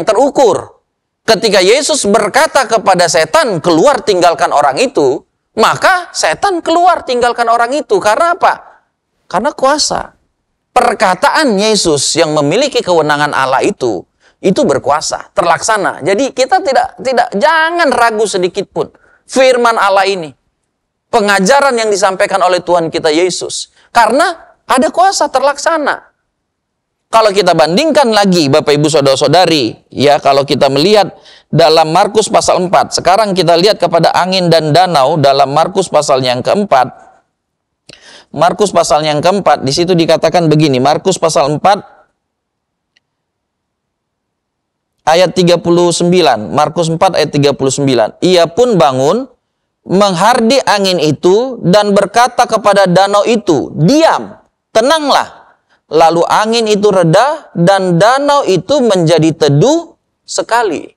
S5: terukur. Ketika Yesus berkata kepada setan, keluar tinggalkan orang itu, maka setan keluar tinggalkan orang itu. Karena apa? Karena kuasa. Perkataan Yesus yang memiliki kewenangan Allah itu berkuasa, terlaksana. Jadi kita jangan ragu sedikit pun. Firman Allah ini, pengajaran yang disampaikan oleh Tuhan kita Yesus. Karena ada kuasa, terlaksana. Kalau kita bandingkan lagi Bapak Ibu Saudara-saudari, ya, kalau kita melihat dalam Markus pasal 4, sekarang kita lihat kepada angin dan danau dalam Markus pasal yang keempat. Markus pasal yang keempat, di situ dikatakan begini, Markus pasal 4 ayat 39, Markus 4 ayat 39. Ia pun bangun, menghardi angin itu dan berkata kepada danau itu, diam, tenanglah. Lalu angin itu reda dan danau itu menjadi teduh sekali.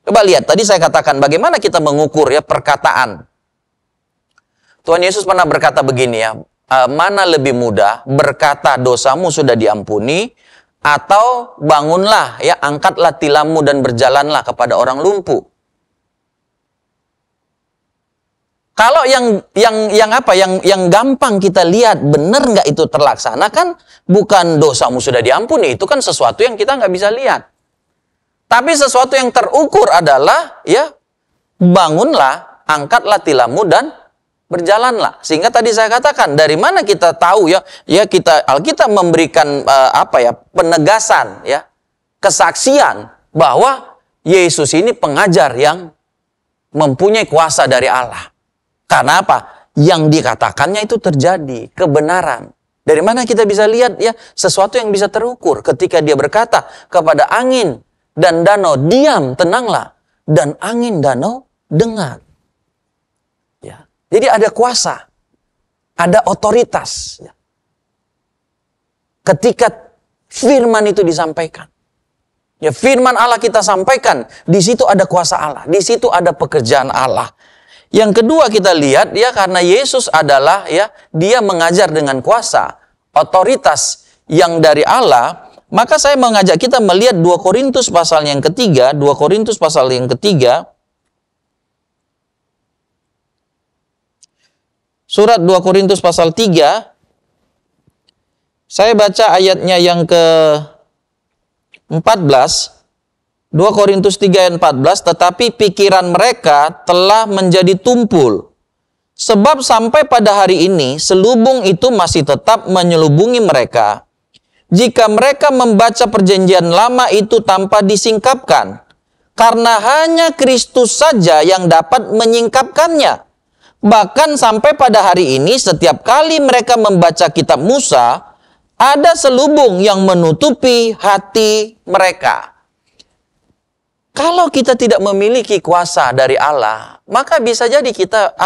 S5: Coba lihat, tadi saya katakan bagaimana kita mengukur ya perkataan. Tuhan Yesus pernah berkata begini ya, mana lebih mudah berkata dosamu sudah diampuni, atau bangunlah ya, angkatlah tilammu dan berjalanlah kepada orang lumpuh. Kalau yang gampang kita lihat benar nggak itu terlaksana kan bukan dosamu sudah diampuni, itu kan sesuatu yang kita nggak bisa lihat. Tapi sesuatu yang terukur adalah ya, bangunlah, angkatlah tilammu dan berjalanlah. Sehingga tadi saya katakan dari mana kita tahu ya Alkitab memberikan penegasan ya, kesaksian bahwa Yesus ini pengajar yang mempunyai kuasa dari Allah. Karena apa? Yang dikatakannya itu terjadi, kebenaran. Dari mana kita bisa lihat ya, sesuatu yang bisa terukur ketika dia berkata kepada angin dan danau, diam, tenanglah, dan angin danau dengar. Ya. Jadi ada kuasa, ada otoritas. Ya. Ketika firman itu disampaikan. Ya, firman Allah kita sampaikan, di situ ada kuasa Allah, di situ ada pekerjaan Allah. Yang kedua kita lihat ya, karena Yesus adalah ya, dia mengajar dengan kuasa, otoritas yang dari Allah, maka saya mengajak kita melihat 2 Korintus pasal yang ketiga, 2 Korintus pasal yang ketiga. Surat 2 Korintus pasal 3, saya baca ayatnya yang ke-14, 2 Korintus 3 ayat 14, tetapi pikiran mereka telah menjadi tumpul. Sebab sampai pada hari ini, selubung itu masih tetap menyelubungi mereka. Jika mereka membaca perjanjian lama itu tanpa disingkapkan, karena hanya Kristus saja yang dapat menyingkapkannya. Bahkan sampai pada hari ini, setiap kali mereka membaca kitab Musa, ada selubung yang menutupi hati mereka. Kalau kita tidak memiliki kuasa dari Allah, maka bisa jadi kita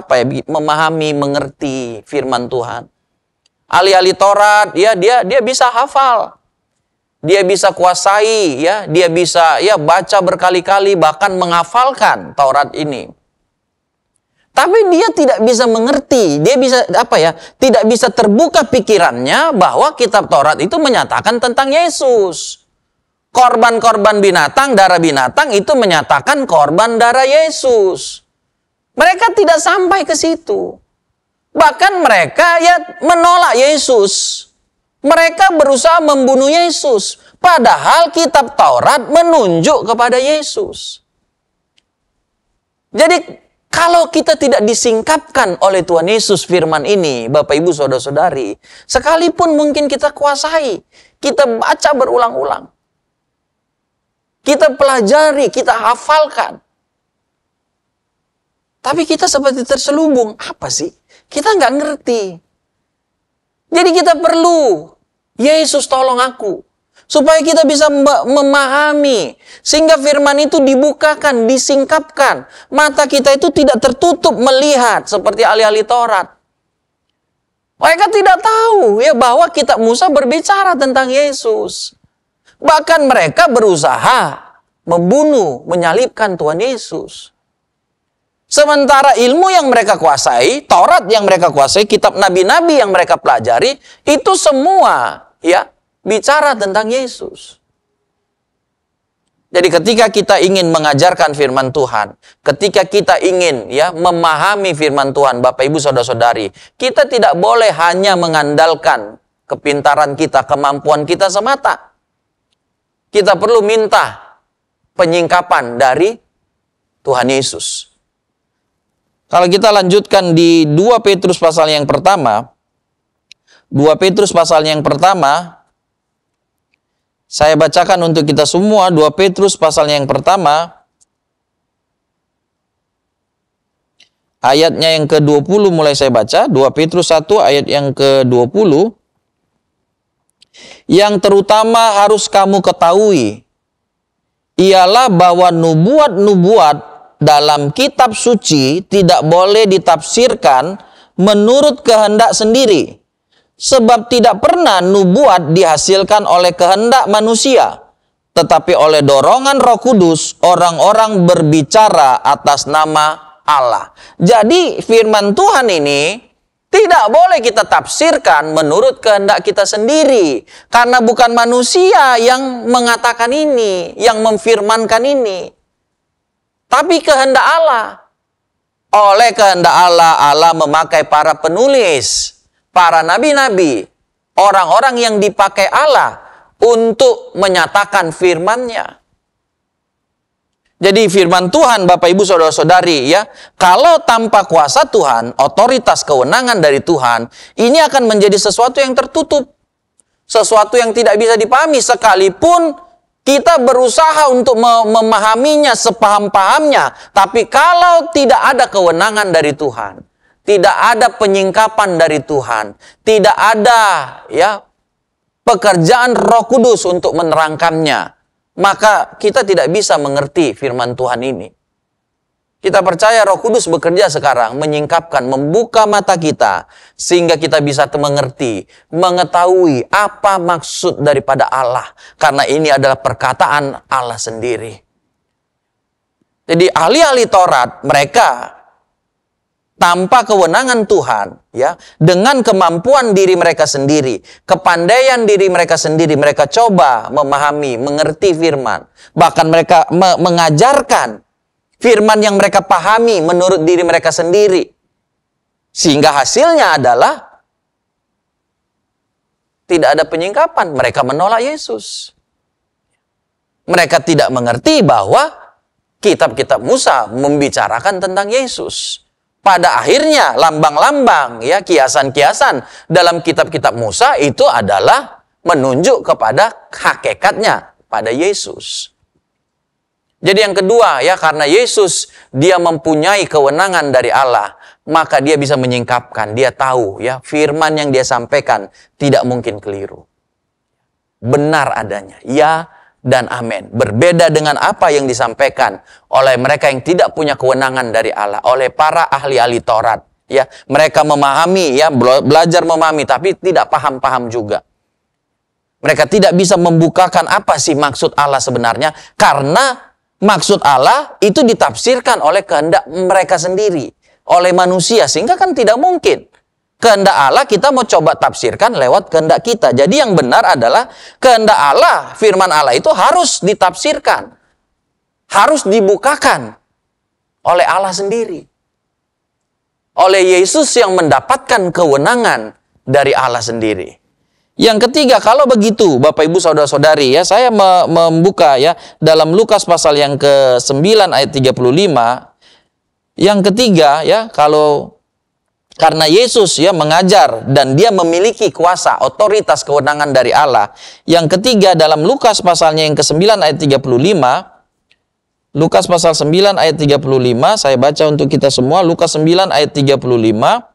S5: memahami, mengerti firman Tuhan. Ahli-ahli Taurat, ya dia bisa hafal. Dia bisa kuasai, ya, dia bisa baca berkali-kali, bahkan menghafalkan Taurat ini. Tapi dia tidak bisa mengerti, dia bisa tidak bisa terbuka pikirannya bahwa kitab Taurat itu menyatakan tentang Yesus. Korban-korban binatang, darah binatang itu menyatakan korban darah Yesus. Mereka tidak sampai ke situ. Bahkan mereka menolak Yesus. Mereka berusaha membunuh Yesus. Padahal kitab Taurat menunjuk kepada Yesus. Jadi kalau kita tidak disingkapkan oleh Tuhan Yesus firman ini, Bapak Ibu Saudara-saudari, sekalipun mungkin kita kuasai, kita baca berulang-ulang, kita pelajari, kita hafalkan. Tapi kita seperti terselubung. Apa sih? Kita nggak ngerti. Jadi kita perlu, Yesus tolong aku. Supaya kita bisa memahami. Sehingga firman itu dibukakan, disingkapkan. Mata kita itu tidak tertutup melihat seperti ahli-ahli Taurat. Mereka tidak tahu bahwa kitab Musa berbicara tentang Yesus. Bahkan mereka berusaha membunuh, menyalibkan Tuhan Yesus. Sementara ilmu yang mereka kuasai, Taurat yang mereka kuasai, kitab nabi-nabi yang mereka pelajari, itu semua bicara tentang Yesus. Jadi ketika kita ingin mengajarkan firman Tuhan, ketika kita ingin memahami firman Tuhan, Bapak Ibu Saudara-saudari, kita tidak boleh hanya mengandalkan kepintaran kita, kemampuan kita semata. Kita perlu minta penyingkapan dari Tuhan Yesus. Kalau kita lanjutkan di 2 Petrus pasal yang pertama, 2 Petrus pasal yang pertama, saya bacakan untuk kita semua, 2 Petrus pasal yang pertama, ayatnya yang ke-20 mulai saya baca, 2 Petrus 1 ayat yang ke-20. Yang terutama harus kamu ketahui, ialah bahwa nubuat-nubuat dalam kitab suci tidak boleh ditafsirkan menurut kehendak sendiri. Sebab tidak pernah nubuat dihasilkan oleh kehendak manusia, tetapi oleh dorongan Roh Kudus orang-orang berbicara atas nama Allah. Jadi firman Tuhan ini tidak boleh kita tafsirkan menurut kehendak kita sendiri. Karena bukan manusia yang mengatakan ini, yang memfirmankan ini. Tapi kehendak Allah. Oleh kehendak Allah, Allah memakai para penulis, para nabi-nabi, orang-orang yang dipakai Allah untuk menyatakan firman-Nya. Jadi firman Tuhan, Bapak Ibu Saudara-saudari, kalau tanpa kuasa Tuhan, otoritas kewenangan dari Tuhan, ini akan menjadi sesuatu yang tertutup. Sesuatu yang tidak bisa dipahami, sekalipun kita berusaha untuk memahaminya sepaham-pahamnya. Tapi kalau tidak ada kewenangan dari Tuhan, tidak ada penyingkapan dari Tuhan, tidak ada pekerjaan Roh Kudus untuk menerangkannya, maka kita tidak bisa mengerti firman Tuhan ini. Kita percaya Roh Kudus bekerja sekarang, menyingkapkan, membuka mata kita, sehingga kita bisa mengerti, mengetahui apa maksud daripada Allah. Karena ini adalah perkataan Allah sendiri. Jadi ahli-ahli Taurat, mereka tanpa kewenangan Tuhan, ya, dengan kemampuan diri mereka sendiri, kepandaian diri mereka sendiri, mereka coba memahami, mengerti firman, bahkan mereka mengajarkan firman yang mereka pahami menurut diri mereka sendiri, sehingga hasilnya adalah tidak ada penyingkapan. Mereka menolak Yesus. Mereka tidak mengerti bahwa kitab-kitab Musa membicarakan tentang Yesus. Pada akhirnya lambang-lambang, ya, kiasan-kiasan dalam kitab-kitab Musa itu adalah menunjuk kepada hakikatnya pada Yesus. Jadi yang kedua, ya, karena Yesus dia mempunyai kewenangan dari Allah, maka dia bisa menyingkapkan, dia tahu, ya, firman yang dia sampaikan tidak mungkin keliru. Benar adanya, ya dan amin. Berbeda dengan apa yang disampaikan oleh mereka yang tidak punya kewenangan dari Allah, oleh para ahli-ahli Taurat, ya. Mereka memahami, ya, belajar memahami, tapi tidak paham-paham juga. Mereka tidak bisa membukakan apa sih maksud Allah sebenarnya, karena maksud Allah itu ditafsirkan oleh kehendak mereka sendiri, oleh manusia, sehingga kan tidak mungkin kehendak Allah kita mau coba tafsirkan lewat kehendak kita. Jadi yang benar adalah kehendak Allah, firman Allah itu harus ditafsirkan, harus dibukakan oleh Allah sendiri, oleh Yesus yang mendapatkan kewenangan dari Allah sendiri. Yang ketiga, kalau begitu Bapak Ibu Saudara-saudari, ya, saya membuka, ya, dalam Lukas pasal yang ke-9 ayat 35. Yang ketiga, ya, karena Yesus, ya, mengajar dan dia memiliki kuasa, otoritas, kewenangan dari Allah. Yang ketiga, dalam Lukas pasalnya yang ke-9 ayat 35. Lukas pasal 9 ayat 35, saya baca untuk kita semua. Lukas 9 ayat 35.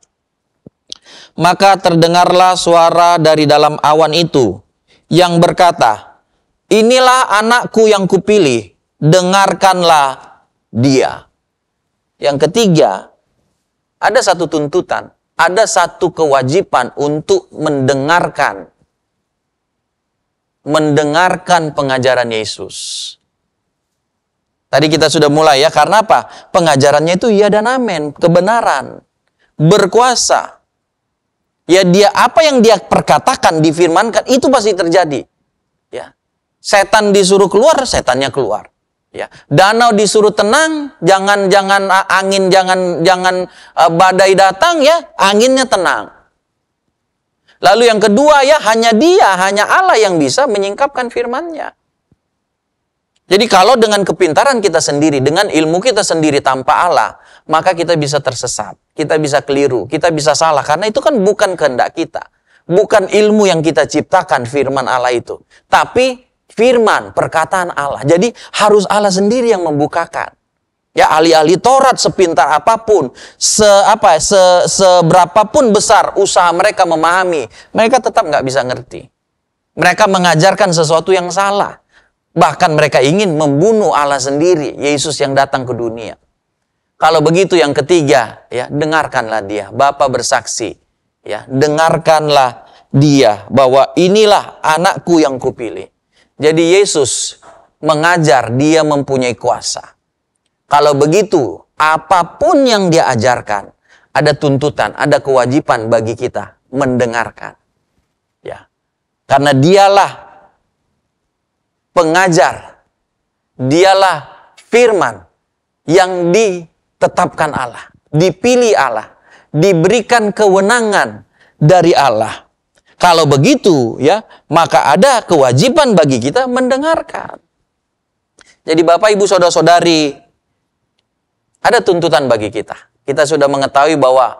S5: Maka terdengarlah suara dari dalam awan itu yang berkata, "Inilah anakku yang kupilih, dengarkanlah dia." Yang ketiga, ada satu tuntutan, ada satu kewajiban untuk mendengarkan pengajaran Yesus. Tadi kita sudah mulai, ya, karena apa? Pengajarannya itu ya dan amin, kebenaran, berkuasa. Ya, dia apa yang dia perkatakan, difirmankan, itu pasti terjadi. Ya. Setan disuruh keluar, setannya keluar. Ya. Danau disuruh tenang, jangan angin, jangan badai datang, ya, anginnya tenang. Lalu yang kedua, ya, hanya Allah yang bisa menyingkapkan firman-Nya. Jadi kalau dengan kepintaran kita sendiri, dengan ilmu kita sendiri tanpa Allah, maka kita bisa tersesat, kita bisa keliru, kita bisa salah. Karena itu kan bukan kehendak kita. Bukan ilmu yang kita ciptakan firman Allah itu. Tapi firman, perkataan Allah. Jadi harus Allah sendiri yang membukakan. Ya, ahli-ahli Taurat sepintar apapun, seberapapun besar usaha mereka memahami, mereka tetap nggak bisa ngerti. Mereka mengajarkan sesuatu yang salah. Bahkan mereka ingin membunuh Allah sendiri, Yesus yang datang ke dunia. Kalau begitu yang ketiga, ya, dengarkanlah dia. Bapa bersaksi, ya, dengarkanlah dia bahwa inilah anakku yang kupilih. Jadi Yesus mengajar, dia mempunyai kuasa. Kalau begitu, apapun yang dia ajarkan, ada tuntutan, ada kewajiban bagi kita mendengarkan. Ya. Karena dialah pengajar, dialah firman yang ditetapkan Allah, dipilih Allah, diberikan kewenangan dari Allah. Kalau begitu, ya, maka ada kewajiban bagi kita mendengarkan. Jadi Bapak, Ibu, Saudara-saudari, ada tuntutan bagi kita. Kita sudah mengetahui bahwa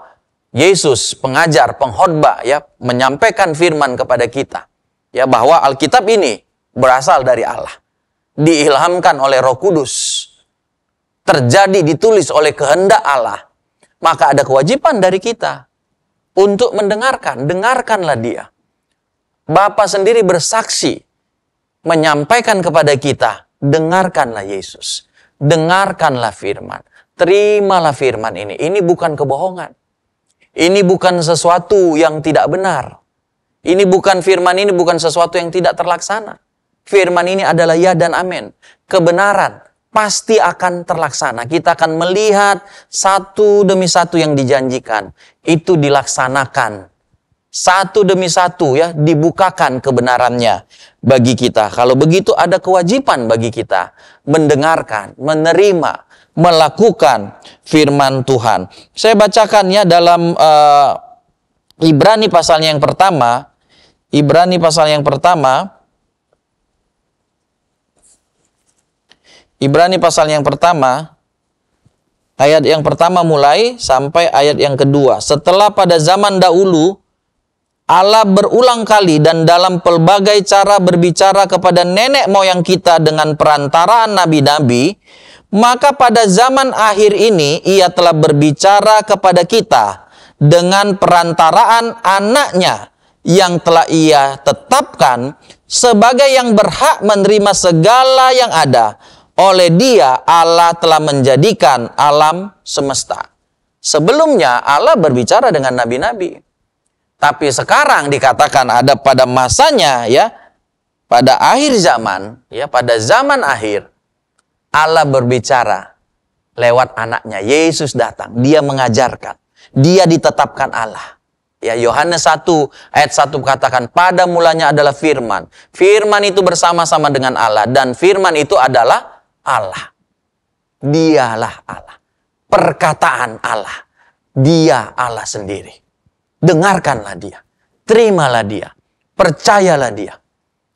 S5: Yesus, pengajar, pengkhotbah, ya, menyampaikan firman kepada kita, ya, bahwa Alkitab ini berasal dari Allah, diilhamkan oleh Roh Kudus, terjadi, ditulis oleh kehendak Allah. Maka ada kewajiban dari kita untuk mendengarkan. Dengarkanlah dia. Bapa sendiri bersaksi, menyampaikan kepada kita, dengarkanlah Yesus, dengarkanlah firman, terimalah firman ini. Ini bukan kebohongan, ini bukan sesuatu yang tidak benar, ini bukan firman ini bukan sesuatu yang tidak terlaksana. Firman ini adalah ya dan amin, kebenaran, pasti akan terlaksana. Kita akan melihat satu demi satu yang dijanjikan itu dilaksanakan. Satu demi satu ya, dibukakan kebenarannya bagi kita. Kalau begitu ada kewajiban bagi kita mendengarkan, menerima, melakukan firman Tuhan. Saya bacakan ya dalam Ibrani pasal yang pertama. Ibrani pasal yang pertama. Ibrani pasal yang pertama. Ayat yang pertama mulai sampai ayat yang kedua. Setelah pada zaman dahulu Allah berulang kali dan dalam pelbagai cara berbicara kepada nenek moyang kita dengan perantaraan nabi-nabi, maka pada zaman akhir ini ia telah berbicara kepada kita dengan perantaraan anaknya yang telah ia tetapkan sebagai yang berhak menerima segala yang ada. Oleh dia Allah telah menjadikan alam semesta. Sebelumnya Allah berbicara dengan nabi-nabi. Tapi sekarang dikatakan ada pada masanya ya, pada akhir zaman, ya pada zaman akhir, Allah berbicara lewat anaknya. Yesus datang, dia mengajarkan, dia ditetapkan Allah. Ya, Yohanes 1 ayat 1 katakan, pada mulanya adalah firman. Firman itu bersama-sama dengan Allah dan firman itu adalah Allah. Dialah Allah. Perkataan Allah. Dia Allah sendiri. Dengarkanlah dia, terimalah dia, percayalah dia.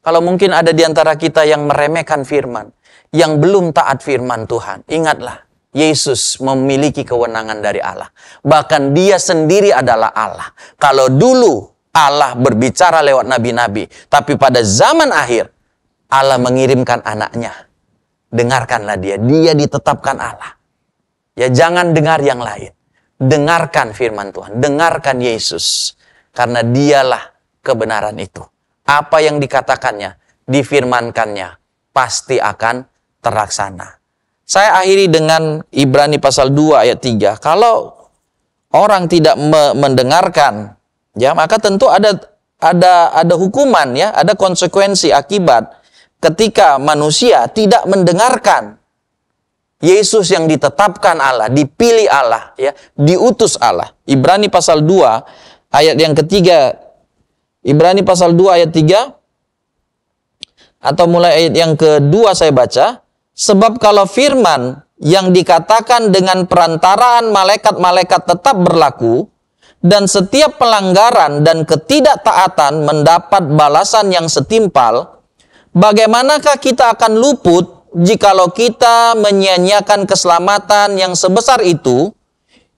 S5: Kalau mungkin ada di antara kita yang meremehkan firman, yang belum taat firman Tuhan, ingatlah, Yesus memiliki kewenangan dari Allah. Bahkan dia sendiri adalah Allah. Kalau dulu Allah berbicara lewat nabi-nabi, tapi pada zaman akhir, Allah mengirimkan anaknya. Dengarkanlah dia, dia ditetapkan Allah. Ya jangan dengar yang lain. Dengarkan firman Tuhan, dengarkan Yesus. Karena dialah kebenaran itu. Apa yang dikatakannya, difirmankannya, pasti akan terlaksana. Saya akhiri dengan Ibrani pasal 2 ayat 3. Kalau orang tidak mendengarkan, ya maka tentu ada hukuman ya, ada konsekuensi akibat ketika manusia tidak mendengarkan Yesus yang ditetapkan Allah, dipilih Allah, ya, diutus Allah. Ibrani pasal 2 ayat yang ketiga. Ibrani pasal 2 ayat 3 atau mulai ayat yang kedua saya baca. Sebab kalau firman yang dikatakan dengan perantaraan malaikat-malaikat tetap berlaku dan setiap pelanggaran dan ketidaktaatan mendapat balasan yang setimpal, bagaimanakah kita akan luput jikalau kita menyia-nyiakan keselamatan yang sebesar itu,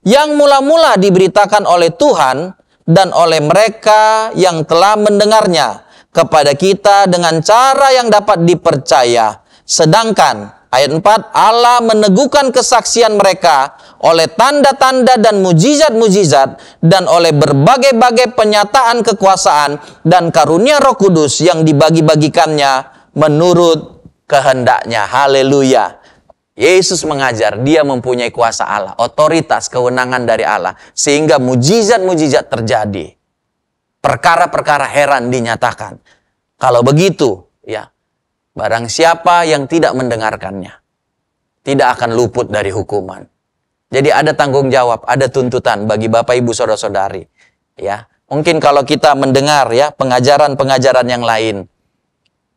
S5: yang mula-mula diberitakan oleh Tuhan dan oleh mereka yang telah mendengarnya kepada kita dengan cara yang dapat dipercaya. Sedangkan, ayat 4, Allah meneguhkan kesaksian mereka oleh tanda-tanda dan mujizat-mujizat dan oleh berbagai-bagai penyataan kekuasaan dan karunia Roh Kudus yang dibagi-bagikannya menurut kehendaknya. Haleluya. Yesus mengajar, dia mempunyai kuasa Allah, otoritas, kewenangan dari Allah, sehingga mujizat-mujizat terjadi. Perkara-perkara heran dinyatakan. Kalau begitu, ya, barang siapa yang tidak mendengarkannya, tidak akan luput dari hukuman. Jadi ada tanggung jawab, ada tuntutan bagi Bapak Ibu Saudara-saudari. Ya, mungkin kalau kita mendengar ya pengajaran-pengajaran yang lain,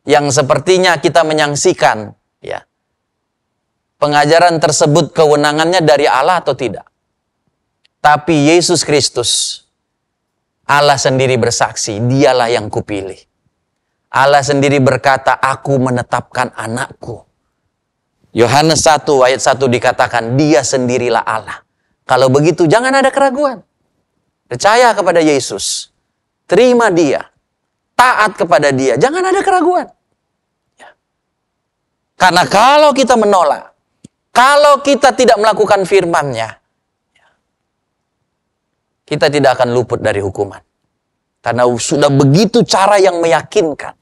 S5: yang sepertinya kita menyaksikan, ya, pengajaran tersebut kewenangannya dari Allah atau tidak. Tapi Yesus Kristus, Allah sendiri bersaksi, dialah yang kupilih. Allah sendiri berkata, aku menetapkan anakku. Yohanes 1 ayat 1 dikatakan, dia sendirilah Allah. Kalau begitu jangan ada keraguan. Percaya kepada Yesus. Terima dia. Taat kepada dia. Jangan ada keraguan. Karena kalau kita menolak, kalau kita tidak melakukan firman-Nya, kita tidak akan luput dari hukuman. Karena sudah begitu cara yang meyakinkan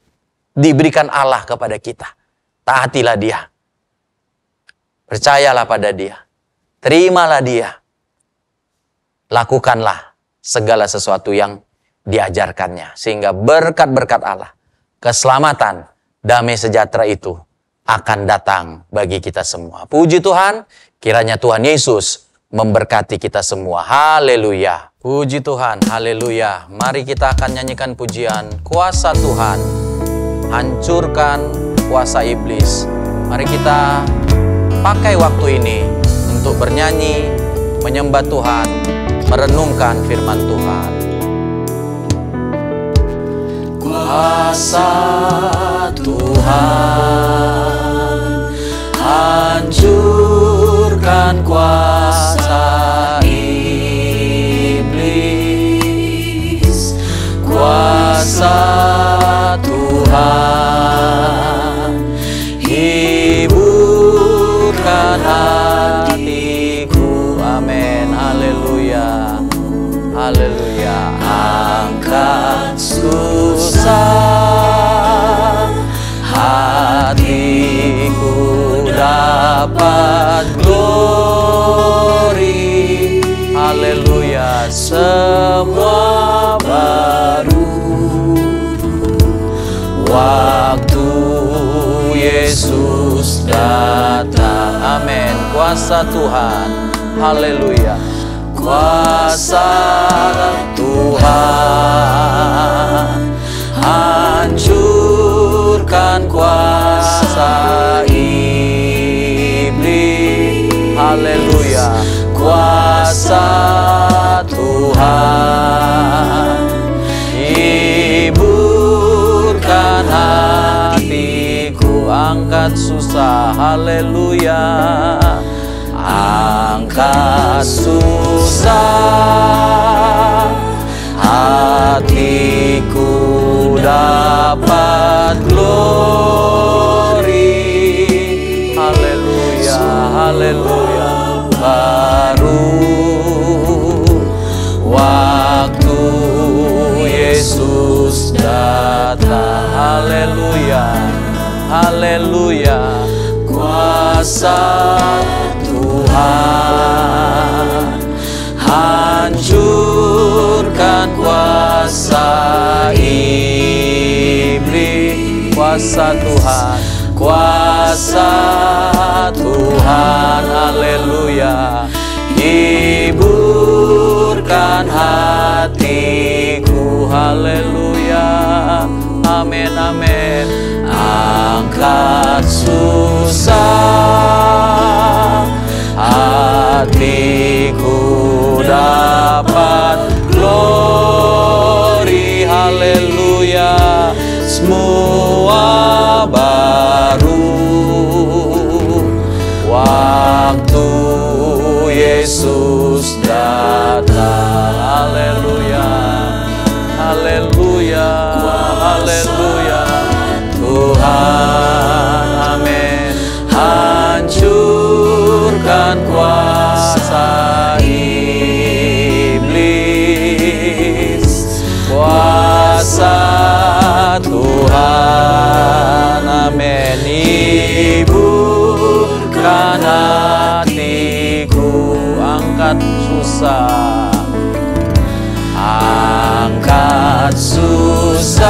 S5: diberikan Allah kepada kita. Taatilah dia. Percayalah pada dia. Terimalah dia. Lakukanlah segala sesuatu yang diajarkannya. Sehingga berkat-berkat Allah, keselamatan, damai sejahtera itu akan datang bagi kita semua. Puji Tuhan, kiranya Tuhan Yesus memberkati kita semua. Haleluya. Puji Tuhan, haleluya. Mari kita akan nyanyikan pujian Kuasa Tuhan, hancurkan kuasa iblis. Mari kita pakai waktu ini untuk bernyanyi, menyembah Tuhan, merenungkan firman Tuhan. Kuasa Tuhan, hancurkan kuasa iblis. Kuasa Tuhan, hiburkan hatiku. Amin. Haleluya. Haleluya. Angkat susah, hatiku dapat glory. Haleluya. Semua baru waktu Yesus datang. Amin. Kuasa Tuhan. Haleluya. Kuasa Tuhan, hancurkan kuasa iblis. Haleluya. Kuasa Tuhan, hiburkan hatiku. Angkat susah. Haleluya. Angkat susah, hatiku dapat glory. Haleluya, haleluya. Baru waktu Yesus datang. Haleluya, haleluya. Kuasa Tuhan, hancurkan kuasa iblis. Kuasa Tuhan, kuasa Tuhan, haleluya. Hiburkan hatiku, haleluya. Amin, amin. Angkat susah, hatiku dapat glory. Haleluya. Semua baru waktu Yesus datang. Haleluya, haleluya, haleluya. Tuhan, amin. Hancurkan kuasa iblis. Kuasa Tuhan, amin. Hiburkan hatiku. Angkat susah, angkat susah,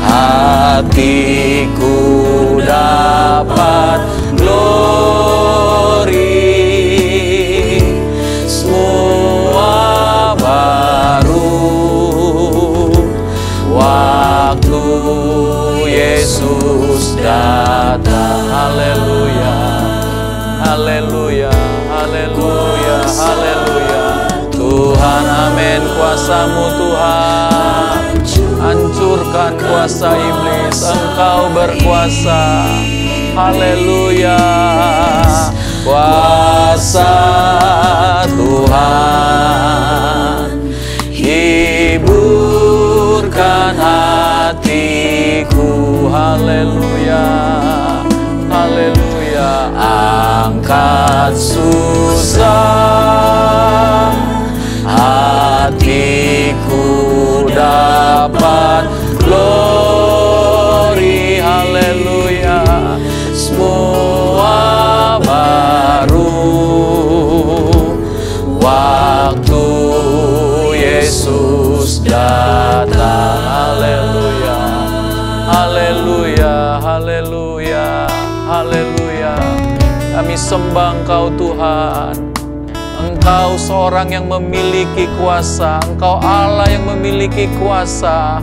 S5: hatiku dapat glory. Semua baru waktu Yesus datang. Haleluya, haleluya, haleluya, haleluya. Tuhan, amin. Kuasa-Mu Tuhan, hancurkan kuasa iblis. Engkau berkuasa. Haleluya. Kuasa Tuhan, hiburkan hatiku. Haleluya, haleluya. Angkat susah, hatiku dapat glory. Haleluya. Semua baru waktu Yesus datang. Haleluya, haleluya, haleluya. kami sembah Engkau Tuhan. Engkau seorang yang memiliki kuasa, Engkau Allah yang memiliki kuasa.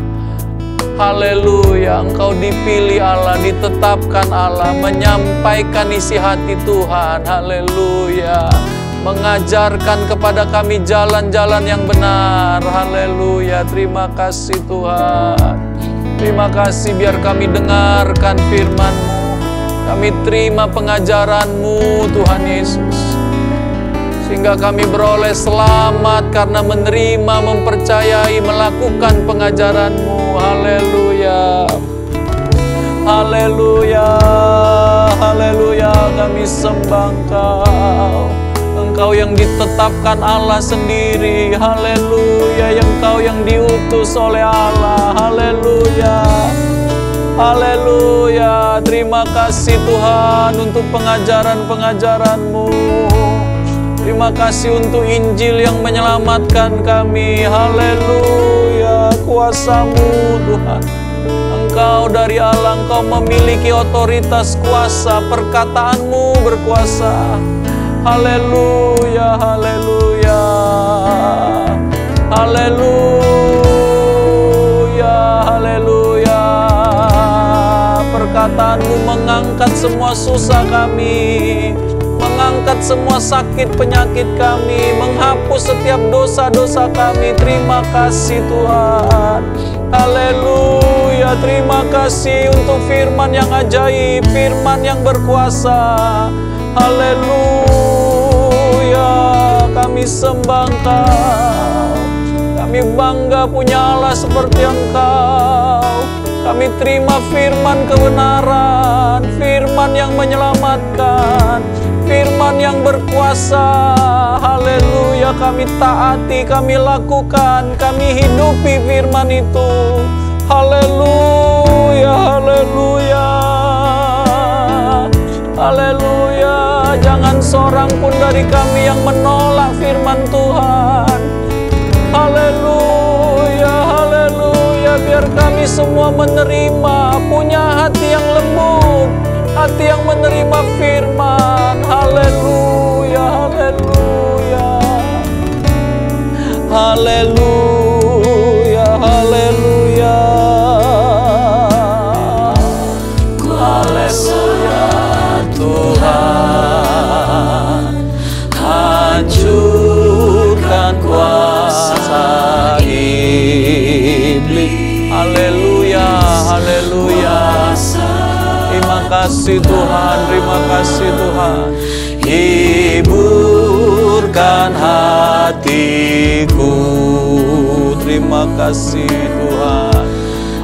S5: Haleluya, Engkau dipilih Allah, ditetapkan Allah, menyampaikan isi hati Tuhan. Haleluya, mengajarkan kepada kami jalan-jalan yang benar. Haleluya, terima kasih Tuhan. Terima kasih biar kami dengarkan firman-Mu. Kami terima pengajaran-Mu Tuhan Yesus. Sehingga kami beroleh selamat karena menerima, mempercayai, melakukan pengajaran-Mu. Haleluya. Haleluya. Haleluya. Kami sembah Engkau. Engkau yang ditetapkan Allah sendiri. Haleluya. Engkau yang diutus oleh Allah. Haleluya. Haleluya. Terima kasih Tuhan untuk pengajaran-pengajaran-Mu. Terima kasih untuk Injil yang menyelamatkan kami. Haleluya. Kuasa-Mu Tuhan. Engkau dari Allah, Engkau memiliki otoritas kuasa. Perkataan-Mu berkuasa. Haleluya. Haleluya. Haleluya. Haleluya. Perkataan-Mu mengangkat semua susah kami, mengangkat semua sakit penyakit kami, menghapus setiap dosa-dosa kami. Terima kasih Tuhan. Haleluya. Terima kasih untuk firman yang ajaib, firman yang berkuasa. Haleluya. Kami sembah Engkau. Kami bangga punya Allah seperti Engkau. Kami terima firman kebenaran, firman yang menyelamatkan, firman yang berkuasa. Haleluya. Kami taati, kami lakukan, kami hidupi firman itu. Haleluya. Haleluya. Haleluya. Jangan seorang pun dari kami yang menolak firman Tuhan. Haleluya. Haleluya. Biar kami semua menerima, punya hati yang lembut, hati yang menerima firman. Haleluya. Haleluya. Haleluya. Haleluya. Haleluya. Tuhan, hancurkan kuasa iblis. Haleluya. Haleluya. Terima kasih Tuhan. Terima kasih Tuhan. Hiburkan hatiku. Terima kasih Tuhan.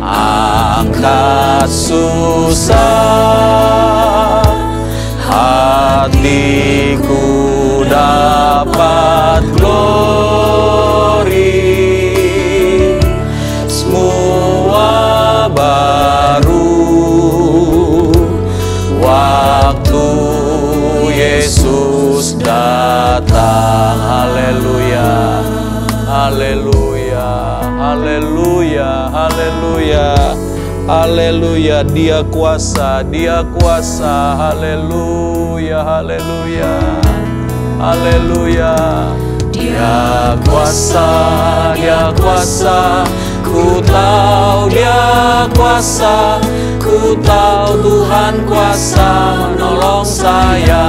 S5: Angkat susah, hatiku dapat glory. Semua baru waktu Yesus datang. Haleluya. Haleluya. Haleluya. Haleluya. Haleluya. Dia kuasa, Dia kuasa. Haleluya. Haleluya. Haleluya. Dia kuasa, Dia kuasa. Ku tahu Dia kuasa. Ku tahu Tuhan kuasa menolong saya.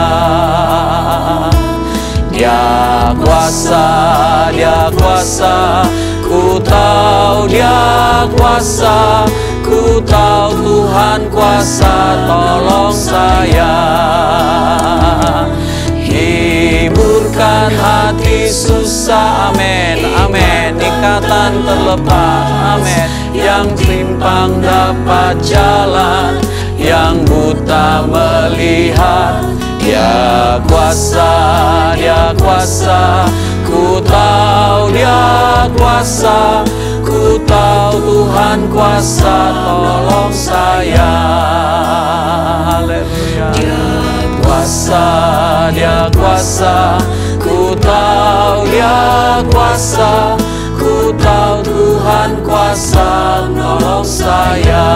S5: Dia kuasa, Dia kuasa. Ku tahu Dia kuasa. Ku tahu Tuhan kuasa tolong saya. Hiburkan hati susah. Amin. Amin. Ikatan terlepas. Amin. Yang timpang dapat jalan, yang buta melihat. Dia kuasa, Dia kuasa. Ku tahu Dia kuasa. Ku tahu Tuhan kuasa tolong saya. Haleluya. Dia kuasa, Dia kuasa. Ku tahu Dia kuasa. Ku tahu Tuhan kuasa tolong saya.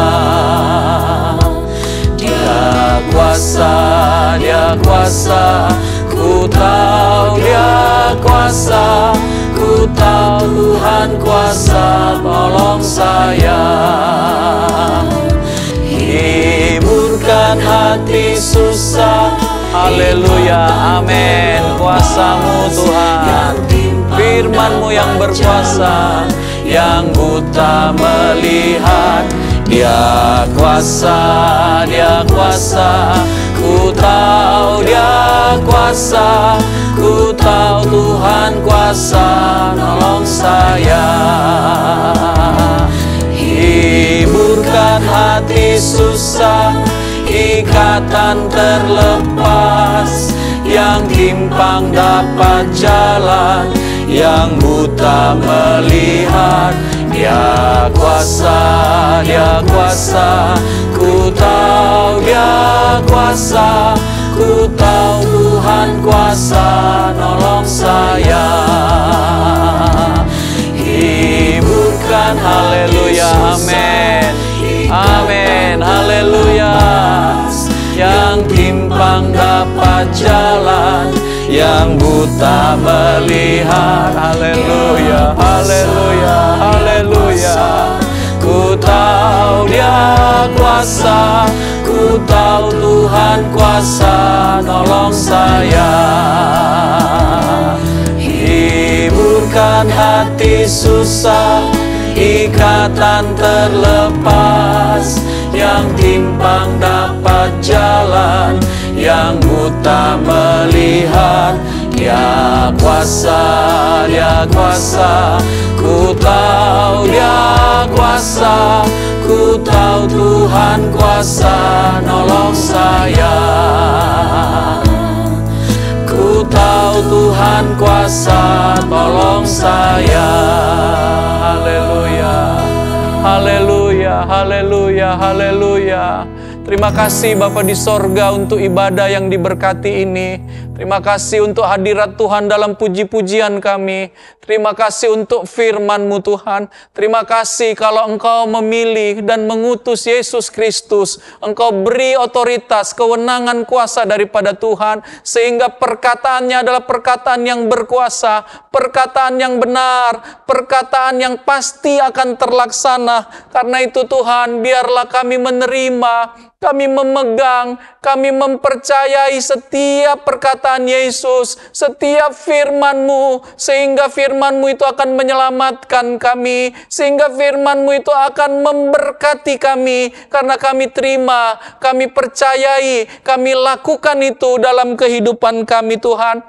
S5: Dia kuasa, Dia kuasa, ku tahu Dia kuasa, ku tahu Tuhan kuasa, tolong saya. Hiburkan hati susah, haleluya, amin. Kuasa-Mu Tuhan, firman-Mu yang berkuasa, yang buta melihat. Dia kuasa, Dia kuasa, ku tahu Dia kuasa, ku tahu Tuhan kuasa, nolong saya. Hiburkan hati susah, ikatan terlepas, yang timpang dapat jalan, yang buta melihat. Dia kuasa, Dia kuasa, ku tahu Dia kuasa, ku tahu Tuhan kuasa, nolong saya. Hiburkan, haleluya, amin, amin, haleluya. Yang timpang dapat jalan, yang buta melihat, haleluya, haleluya, haleluya. Ku tahu Dia kuasa, ku tahu Tuhan kuasa, nolong saya. Hiburkan hati susah, ikatan terlepas, yang timpang dapat jalan, yang buta melihat. Dia kuasa, Dia kuasa, ku tahu Dia kuasa, ku tahu Tuhan kuasa, nolong saya. Ku tahu Tuhan kuasa, tolong saya. Haleluya, haleluya, haleluya, haleluya. Terima kasih Bapa di sorga untuk ibadah yang diberkati ini. Terima kasih untuk hadirat Tuhan dalam puji-pujian kami. Terima kasih untuk firman-Mu Tuhan. Terima kasih kalau Engkau memilih dan mengutus Yesus Kristus. Engkau beri otoritas, kewenangan, kuasa daripada Tuhan. Sehingga perkataannya adalah perkataan yang berkuasa. Perkataan yang benar. Perkataan yang pasti akan terlaksana. Karena itu Tuhan, biarlah kami menerima, kami memegang, kami mempercayai setiap perkataan Yesus, setiap firman-Mu, sehingga firman-Mu itu akan menyelamatkan kami, sehingga firman-Mu itu akan memberkati kami, karena kami terima, kami percayai, kami lakukan itu dalam kehidupan kami Tuhan.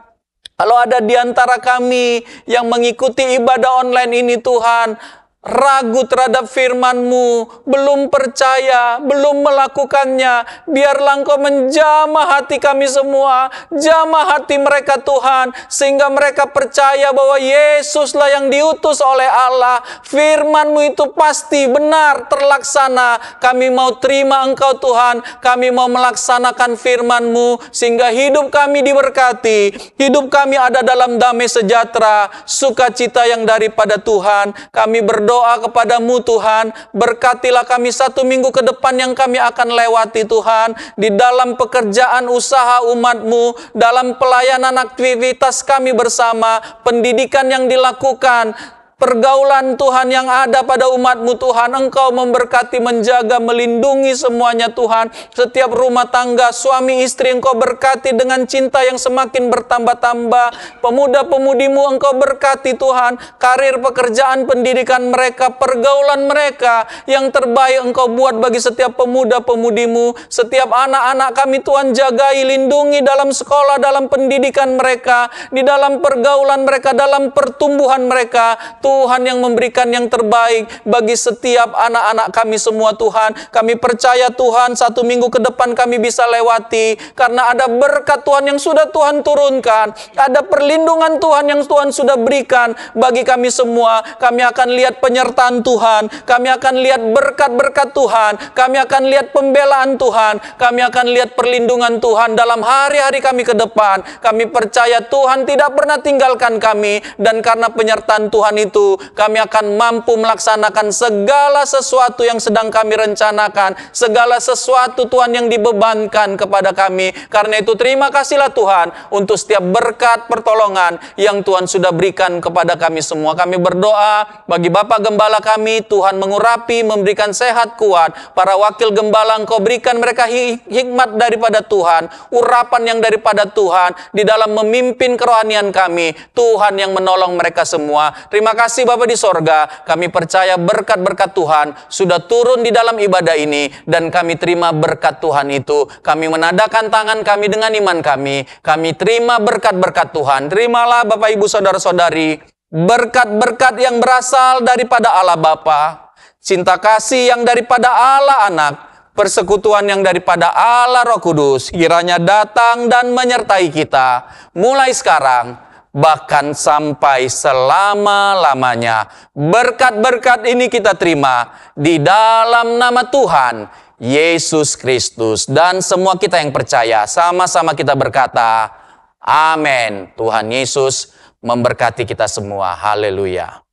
S5: Kalau ada di antara kami yang mengikuti ibadah online ini Tuhan, ragu terhadap firman-Mu, belum percaya, belum melakukannya, biarlah Engkau menjamah hati kami semua, jamah hati mereka Tuhan, sehingga mereka percaya bahwa Yesuslah yang diutus oleh Allah. Firman-Mu itu pasti benar terlaksana. Kami mau terima Engkau Tuhan, kami mau melaksanakan firman-Mu, sehingga hidup kami diberkati, hidup kami ada dalam damai sejahtera, sukacita yang daripada Tuhan. Kami berdoa kepada-Mu Tuhan, berkatilah kami 1 minggu ke depan yang kami akan lewati Tuhan, di dalam pekerjaan usaha umat-Mu, dalam pelayanan aktivitas kami bersama, pendidikan yang dilakukan, pergaulan Tuhan yang ada pada umat-Mu Tuhan. Engkau memberkati, menjaga, melindungi semuanya Tuhan. Setiap rumah tangga, suami istri Engkau berkati dengan cinta yang semakin bertambah-tambah. Pemuda-pemudi-Mu Engkau berkati Tuhan. Karir, pekerjaan, pendidikan mereka, pergaulan mereka yang terbaik Engkau buat bagi setiap pemuda-pemudi-Mu. Setiap anak-anak kami Tuhan jagai, lindungi dalam sekolah, dalam pendidikan mereka, di dalam pergaulan mereka, dalam pertumbuhan mereka. Tuhan yang memberikan yang terbaik bagi setiap anak-anak kami semua Tuhan. Kami percaya Tuhan 1 minggu ke depan kami bisa lewati, karena ada berkat Tuhan yang sudah Tuhan turunkan, ada perlindungan Tuhan yang Tuhan sudah berikan bagi kami semua. Kami akan lihat penyertaan Tuhan, kami akan lihat berkat-berkat Tuhan, kami akan lihat pembelaan Tuhan, kami akan lihat perlindungan Tuhan dalam hari-hari kami ke depan. Kami percaya Tuhan tidak pernah tinggalkan kami, dan karena penyertaan Tuhan itu itu, kami akan mampu melaksanakan segala sesuatu yang sedang kami rencanakan, segala sesuatu Tuhan yang dibebankan kepada kami. Karena itu terima kasihlah Tuhan untuk setiap berkat pertolongan yang Tuhan sudah berikan kepada kami semua. Kami berdoa bagi Bapak Gembala kami, Tuhan mengurapi, memberikan sehat kuat. Para wakil gembala Engkau berikan mereka hikmat daripada Tuhan, urapan yang daripada Tuhan di dalam memimpin kerohanian kami. Tuhan yang menolong mereka semua. Terima kasih Bapa di sorga. Kami percaya berkat-berkat Tuhan sudah turun di dalam ibadah ini, dan kami terima berkat Tuhan itu. Kami menadakan tangan kami dengan iman kami. Kami terima berkat-berkat Tuhan. Terimalah Bapak Ibu Saudara-saudari, berkat-berkat yang berasal daripada Allah Bapa, cinta kasih yang daripada Allah Anak, persekutuan yang daripada Allah Roh Kudus, kiranya datang dan menyertai kita mulai sekarang bahkan sampai selama-lamanya. Berkat-berkat ini kita terima di dalam nama Tuhan Yesus Kristus. Dan semua kita yang percaya sama-sama kita berkata, amin. Tuhan Yesus memberkati kita semua. Haleluya.